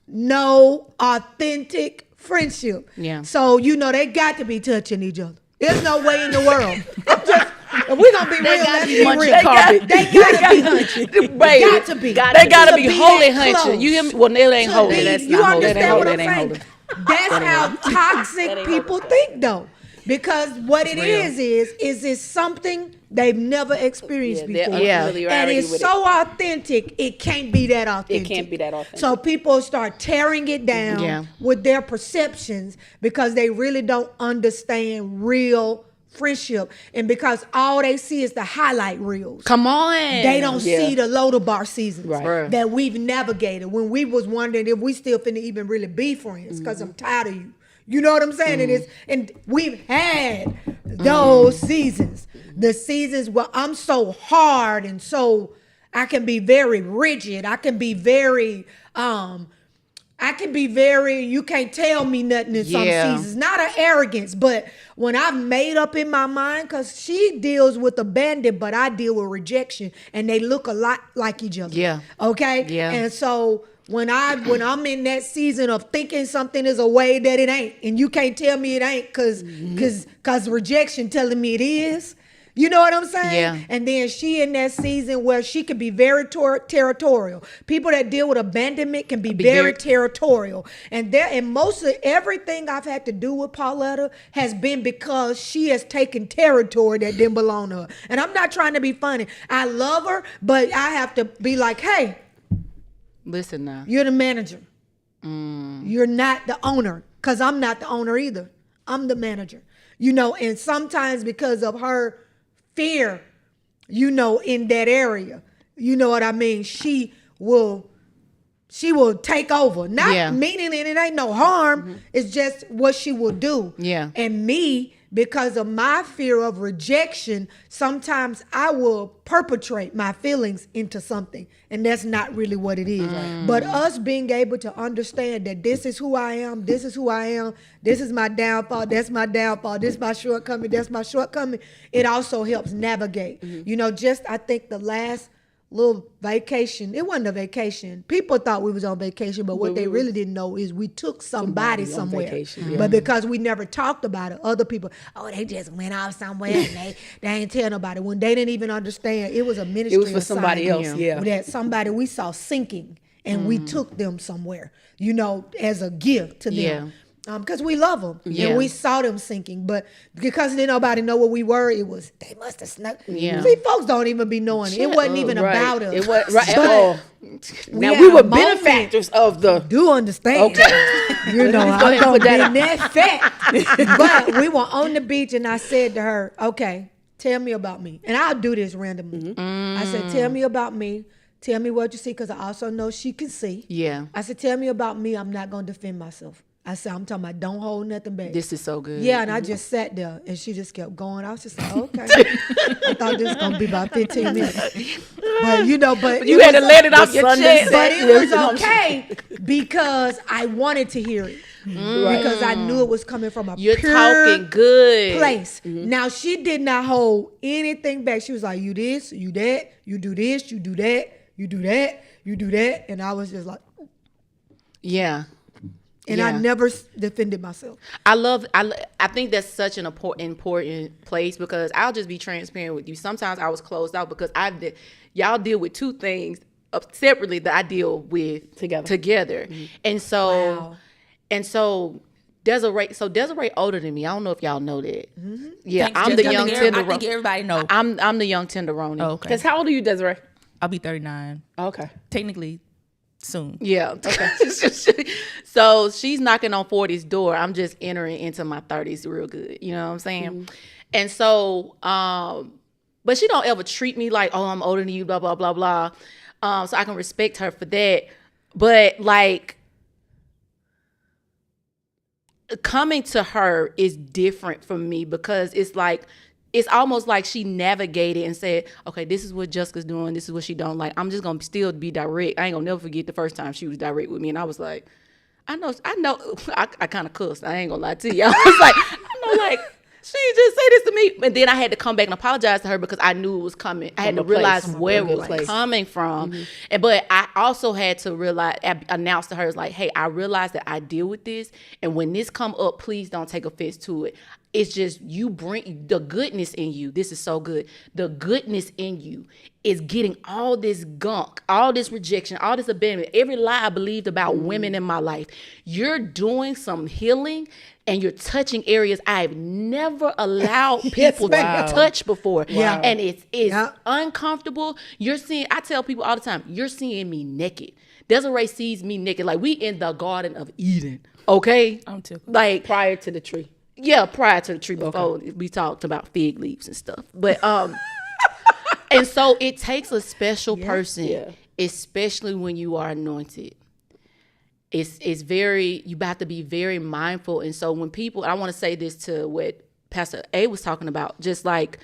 know authentic friendship. Yeah. So, you know, they got to be touching each other. There's no way in the world. I'm just, if we're going to be real, gotta let's be be munching real. carpet. They got to be hunching. Baby, Got to be. They gotta To be that holy hunching. You hear me? Well, it ain't To holy. be- That's you not holy. understand what I'm That ain't saying? holy. That's how toxic people think, though. Because what it is it's something they've never experienced their before. unfamiliarity And it's with so authentic, it can't be that authentic. It can't be that authentic. So people start tearing it down Yeah. with their perceptions because they really don't understand real friendship. And because all they see is the highlight reels. Come on. They don't see the Loader Bar seasons Right. that we've navigated when we was wondering if we still finna even really be friends because I'm tired of you. You know what I'm saying? And we've had those seasons. The seasons where I'm so hard and so I can be very rigid. I can be very you can't tell me nothing in some seasons. Not an arrogance, but when I've made up in my mind, because she deals with abandon, but I deal with rejection, and they look a lot like each other. Yeah. Okay? Yeah. And so when I'm in that season of thinking something is a way that it ain't, and you can't tell me it ain't because rejection telling me it is. You know what I'm saying? Yeah. And then she in that season where she can be very territorial. People that deal with abandonment can be very territorial. And most of everything I've had to do with Pauletta has been because she has taken territory that didn't belong to her. And I'm not trying to be funny. I love her, but I have to be like, hey, Listen now. you're the manager. You're not the owner, because I'm not the owner either. I'm the manager. You know, and sometimes because of her fear, you know, in that area, you know what I mean? She will take over. Not meaning it ain't no harm. It's just what she will do. Yeah. And me, because of my fear of rejection, sometimes I will perpetrate my feelings into something. And that's not really what it is. But us being able to understand that this is who I am, this is who I am, this is my downfall, that's my downfall, this is my shortcoming, that's my shortcoming, it also helps navigate. You know, just I think the last little vacation, it wasn't a vacation. People thought we was on vacation, but what they really didn't know is we took somebody somewhere. Vacation, But because we never talked about it, other people, they just went off somewhere and they ain't tell nobody. When they didn't even understand, it was a ministry. It was for somebody else, That somebody we saw sinking and we took them somewhere, you know, as a gift to them. Yeah. Because we love them Yeah. and we saw them sinking, but because didn't nobody know what we were, it was they must have snuck. Yeah. See, folks don't even be knowing it. It wasn't even about us. It was right. But Now had we a were moment. benefactors of the. Do understand? Okay. You know, Go I'm ahead, gonna put be that in that fact. But we were on the beach, and I said to her, "Okay, tell me about me." And I'll do this randomly. I said, "Tell me about me. Tell me what you see," because I also know she can see. Yeah. I said, "Tell me about me. I'm not gonna defend myself." I said, "I'm talking about don't hold nothing back." This is so good. Yeah, and I just sat there, and she just kept going. I was just like, okay. I thought this was gonna be about 15 minutes, but you know, but You had to let it off your Sunday chest. but it was okay because I wanted to hear it because I knew it was coming from a You're pure talking good. place. Now she did not hold anything back. She was like, "You this, you that, you do this, you do that, you do that, you do that," and I was just like, Yeah. and I never defended myself. I think that's such an important place because I'll just be transparent with you. Sometimes I was closed out because y'all deal with two things separately that I deal with together. And so Desiree older than me. I don't know if y'all know that. Yeah, Thanks, I'm Jess. the young I tenderoni. think everybody know. I'm the young tenderoni. Oh, okay. Because how old are you, Desiree? I'll be 39. Okay. Technically, soon. Yeah. Okay. So she's knocking on 40's door. I'm just entering into my 30s real good. You know what I'm saying? And so, but she don't ever treat me like, oh, I'm older than you, blah, blah, blah, blah. So I can respect her for that. But like, coming to her is different from me because it's like it's almost like she navigated and said, okay, this is what Jessica's doing. This is what she don't like. I'm just going to still be direct. I ain't going to never forget the first time she was direct with me. And I was like, I know, I kind of cussed. I ain't going to lie to you. I was like, I know, like, she just said this to me. And then I had to come back and apologize to her because I knew it was coming. I had to realize where it was coming from. But I also had to announce to her, like, hey, I realize that I deal with this. And when this come up, please don't take offense to it. It's just you bring the goodness in you. This is so good. The goodness in you is getting all this gunk, all this rejection, all this abandonment, every lie I believed about women in my life. You're doing some healing and you're touching areas I've never allowed people to touch before. Yeah. And it's uncomfortable. You're seeing, I tell people all the time, you're seeing me naked. Desiree sees me naked. Like we in the Garden of Eden. Okay? I'm too. Like Prior to the tree. Yeah, prior to the tree, before we talked about fig leaves and stuff. But and so it takes a special person, especially when you are anointed. It's very, you have to be very mindful. And so when people, I want to say this to what Pastor A was talking about, just like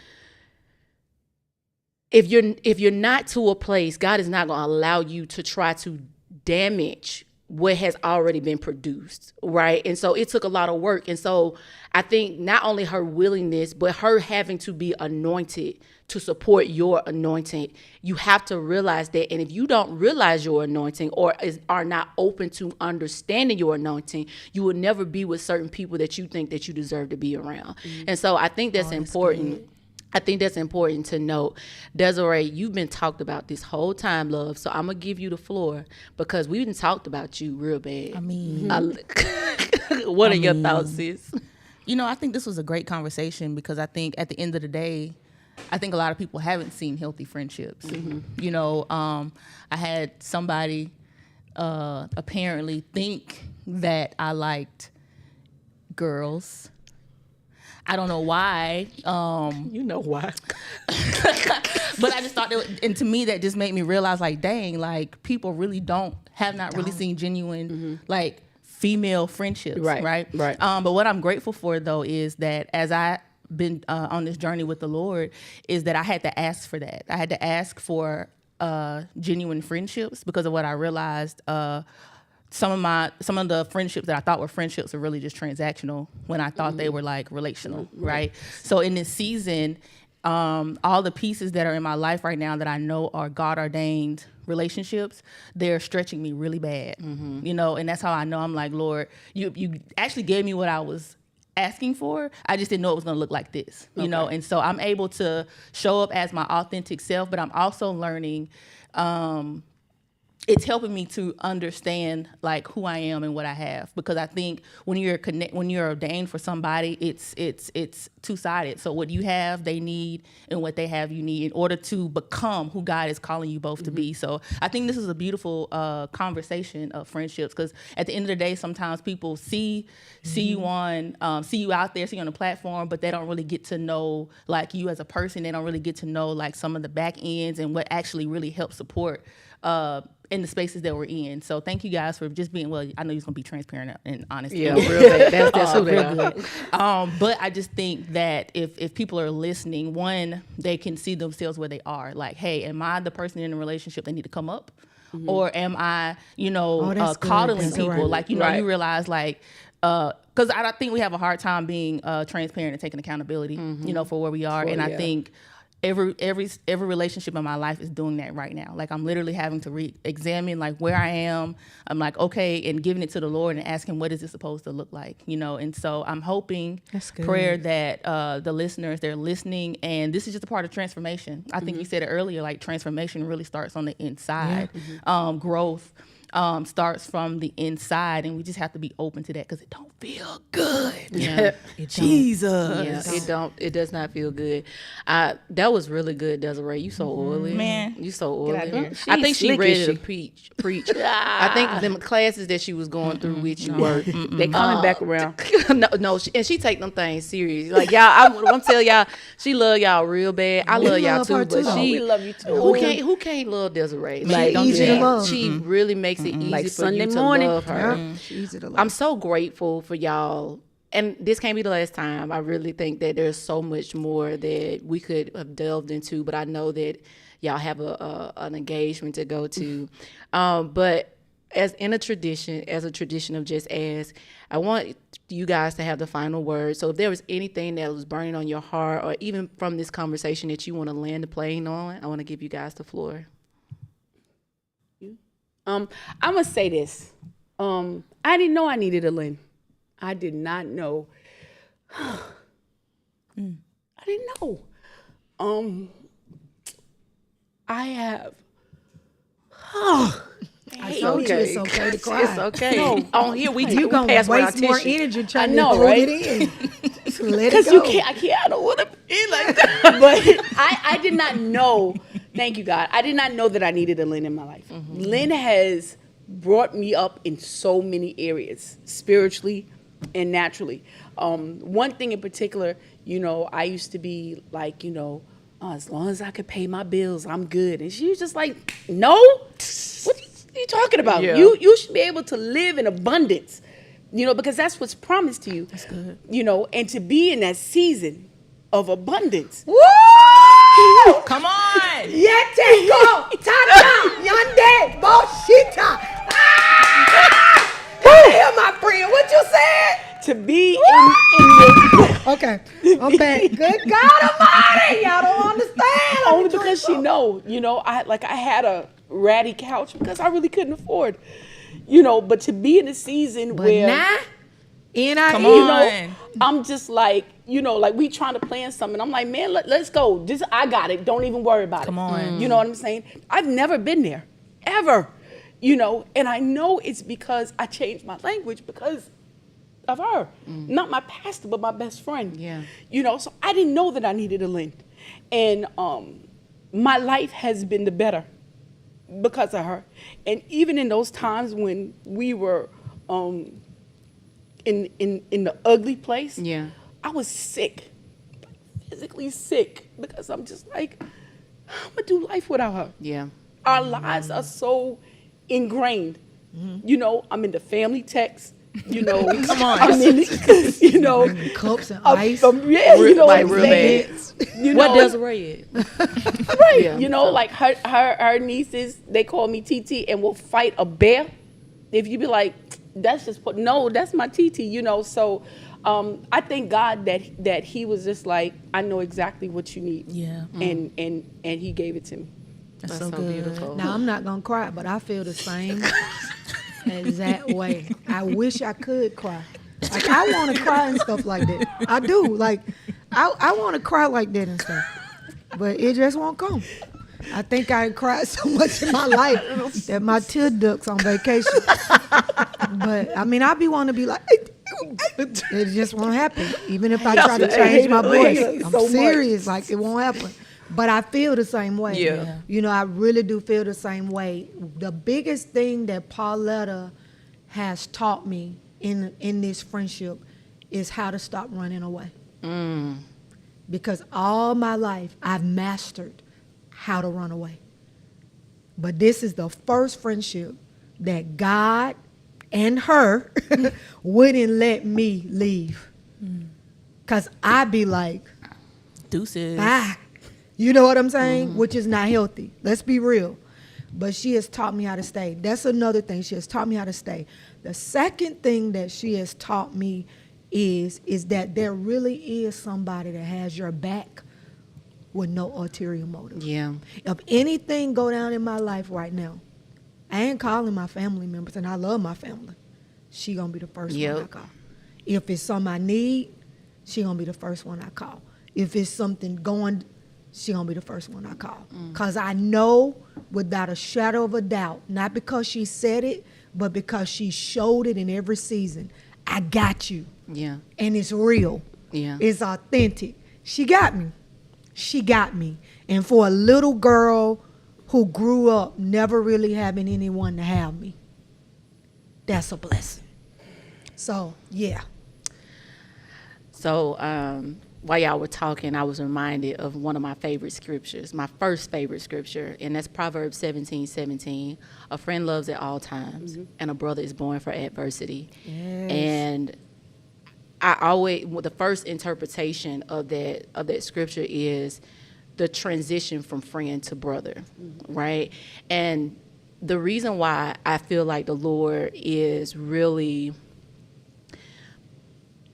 if you're not to a place, God is not going to allow you to try to damage what has already been produced, right? And so it took a lot of work. And so I think not only her willingness, but her having to be anointed to support your anointing, you have to realize that. And if you don't realize your anointing or are not open to understanding your anointing, you will never be with certain people that you think that you deserve to be around. And so I think that's important. Good. I think that's important to note. Desiree, you've been talked about this whole time, love. So I'm going to give you the floor because we done talked about you real bad. I mean. What are your thoughts, sis? You know, I think this was a great conversation because I think at the end of the day, I think a lot of people haven't seen healthy friendships. You know, I had somebody apparently think that I liked girls. I don't know why. You know why. But I just thought and to me that just made me realize, like, dang, like people really have not really seen genuine like female friendships, right. But what I'm grateful for though is that as I been on this journey with the Lord, is that I had to ask for that. I had to ask for genuine friendships because of what I realized. Some of the friendships that I thought were friendships are really just transactional when I thought they were like relational, right? So in this season, all the pieces that are in my life right now that I know are God ordained relationships, they're stretching me really bad, you know, and that's how I know I'm like, Lord, you actually gave me what I was asking for. I just didn't know it was going to look like this, you know, and so I'm able to show up as my authentic self, but I'm also learning it's helping me to understand like who I am and what I have, because I think when you're ordained for somebody, it's two-sided. So what you have, they need, and what they have, you need in order to become who God is calling you both to be. So I think this is a beautiful conversation of friendships, because at the end of the day, sometimes people see you out there, see you on the platform, but they don't really get to know like you as a person. They don't really get to know like some of the back ends and what actually really helps support in the spaces that we're in. So thank you guys for just being, well, I know you're going to be transparent and honest. Yeah, real bad. That's who they are. But I just think that if people are listening, one, they can see themselves where they are. Like, hey, am I the person in a relationship that need to come up? Or am I, coddling people? Right. Like, you realize like, because I think we have a hard time being transparent and taking accountability, for where we are. I think every relationship in my life is doing that right now. Like I'm literally having to re-examine like where I am. I'm like, okay, and giving it to the Lord and asking, what is it supposed to look like? And so I'm hoping, prayer, that the listeners, they're listening, and this is just a part of transformation. I think you said it earlier, like transformation really starts on the inside. Growth starts from the inside, and we just have to be open to that because it don't feel good. Jesus. It does not feel good. That was really good, Desiree. You so oily. Man. You so oily. I think she ready to preach. I think them classes that she was going through with you were, they coming back around. No, she take them things serious. Like y'all, I'm telling y'all, she love y'all real bad. I love y'all too, but we love you too. Who can't love Desiree? Like, easy to love. She really makes it easy like for Sunday you to morning. love her. Easy to love. I'm so grateful for y'all and this can't be the last time. I really think that there's so much more that we could have delved into, but I know that y'all have an engagement to go to. But as a tradition of Just Ask, I want you guys to have the final word. So if there was anything that was burning on your heart, or even from this conversation that you want to land the plane on, I want to give you guys the floor. I'm gonna say this. I didn't know I needed a Lynn. I did not know. I didn't know. I have. I told you it's okay to cry. It's okay. No, on here we You gonna pass waste more tissue. energy trying I know, to hold right? it in. Just let it Because go. I can't. I don't want to be like that. But I did not know. Thank you, God. I did not know that I needed a Lynn in my life. Lynn has brought me up in so many areas, spiritually and naturally. One thing in particular, I used to be like, as long as I could pay my bills, I'm good. And she was just like, no, what are you talking about? Yeah. You should be able to live in abundance, because that's what's promised to you. That's good. And to be in that season of abundance. Woo! Come on. Yete go tata yande boshita. Hear my friend, what you said? To be in the Okay, I'm back. Good God Almighty, y'all don't understand. only because she know, I had a ratty couch because I really couldn't afford, but to be in a season But where now, Come NIE, on. I'm just like, like we trying to plan something. I'm like, man, let's go. Just I got it. Don't even worry about it. Come on. You know what I'm saying? I've never been there, ever. And I know it's because I changed my language because of her. Not my pastor, but my best friend. Yeah. So I didn't know that I needed a Lynn. And my life has been the better because of her. And even in those times when we were in the ugly place, Yeah. I was sick, physically sick, because I'm just like, I'm gonna do life without her. Yeah. Our lives are so ingrained. I'm in the family text. Come on. I'm in the, cups and ice. yeah, Like what I'm real saying? bad. What does red? Right. Yeah. Like her nieces, they call me TT and will fight a bear. If you be like, that's just no, that's my TT, So I thank God that he was just like, I know exactly what you need. Yeah. And he gave it to me. That's That's so so good. beautiful. Now, I'm not going to cry, but I feel the same exact way. I wish I could cry. Like, I want to cry and stuff like that. I do. Like, I want to cry like that and stuff. But it just won't come. I think I cried so much in my life that my tear ducts on vacation. But, I mean, I be wanting to be like, it just won't happen. Even if I try to change my voice. I'm serious. Like, it won't happen. But I feel the same way. Yeah. I really do feel the same way. The biggest thing that Pauletta has taught me in this friendship is how to stop running away. Because all my life, I've mastered how to run away. But this is the first friendship that God and her wouldn't let me leave. Because I'd be like, Deuces. bye. You know what I'm saying? Which is not healthy. Let's be real. But she has taught me how to stay. That's another thing. She has taught me how to stay. The second thing that she has taught me is that there really is somebody that has your back with no ulterior motive. Yeah. If anything go down in my life right now, I ain't calling my family members, and I love my family. She gonna be the first one I call. If it's something I need, she gonna be the first one I call. If it's something going, she gonna be the first one I call. Cause I know without a shadow of a doubt, not because she said it, but because she showed it in every season. I got you. Yeah. And it's real. Yeah. It's authentic. She got me. She got me. And for a little girl who grew up never really having anyone to have me, that's a blessing. So, yeah. So while y'all were talking, I was reminded of one of my favorite scriptures, my first favorite scripture, and that's Proverbs 17:17. A friend loves at all times, and a brother is born for adversity. Yes. And the first interpretation of that scripture is the transition from friend to brother, right? And the reason why I feel like the Lord is really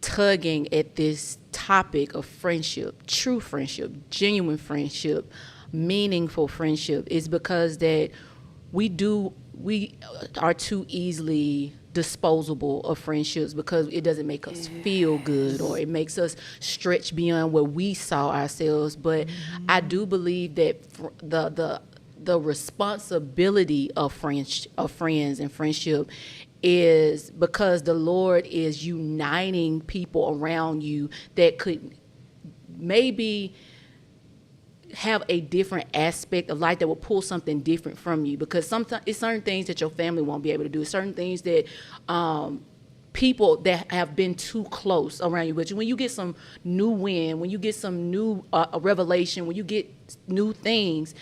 tugging at this topic of friendship, true friendship, genuine friendship, meaningful friendship, is because that we are too easily disposable of friendships because it doesn't make us feel good or it makes us stretch beyond where we saw ourselves. But I do believe that the responsibility of friends and friendship is because the Lord is uniting people around you that could maybe have a different aspect of life that will pull something different from you, because sometimes it's certain things that your family won't be able to do, certain things that people that have been too close around you. But when you get some new wind, when you get some new revelation, when you get new things,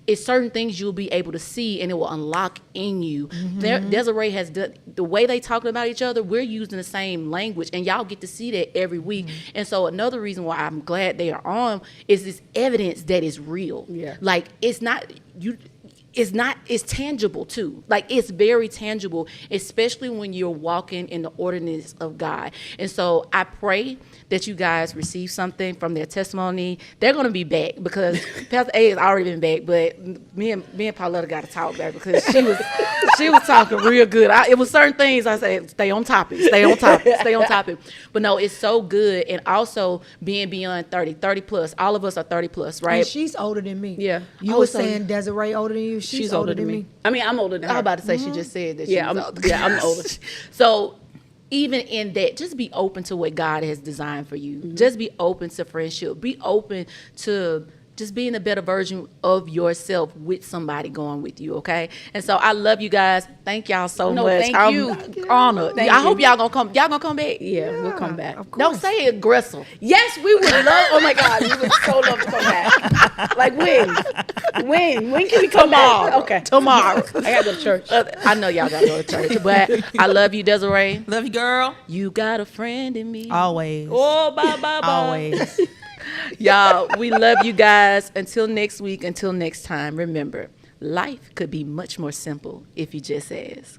it's certain things you'll be able to see and it will unlock in you. Desiree has done, the way they talk about each other, we're using the same language and y'all get to see that every week. And so another reason why I'm glad they are on is this evidence that is real. Yeah. Like it's tangible too. Like it's very tangible, especially when you're walking in the ordinance of God. And so I pray that you guys receive something from their testimony. They're going to be back because Pastor A has already been back, but me and Pauletta got to talk back because she was talking real good. It was certain things I said, stay on topic. But no, it's so good. And also being beyond 30 plus, all of us are 30 plus, right? And she's older than me. Yeah. You were saying Desiree older than you? She's older than me. I mean, I'm older than her. I was about to say she just said that she was older. Yeah, I'm older. So even in that, just be open to what God has designed for you. Just be open to friendship. Be open to just being a better version of yourself with somebody going with you, okay? And so I love you guys. Thank y'all so much. Thank you. I'm honored. I hope y'all gonna come. Y'all gonna come back? Yeah, we'll come back. Don't say it aggressive. Yes, we would love. Oh my God, we would so love to come back. Like when? When can we come back? Okay, Tomorrow. I gotta go to church. I know y'all gotta go to church, but I love you, Desiree. Love you, girl. You got a friend in me. Always. Oh, bye. Always. Y'all, we love you guys. Until next week, until next time, remember, life could be much more simple if you just ask.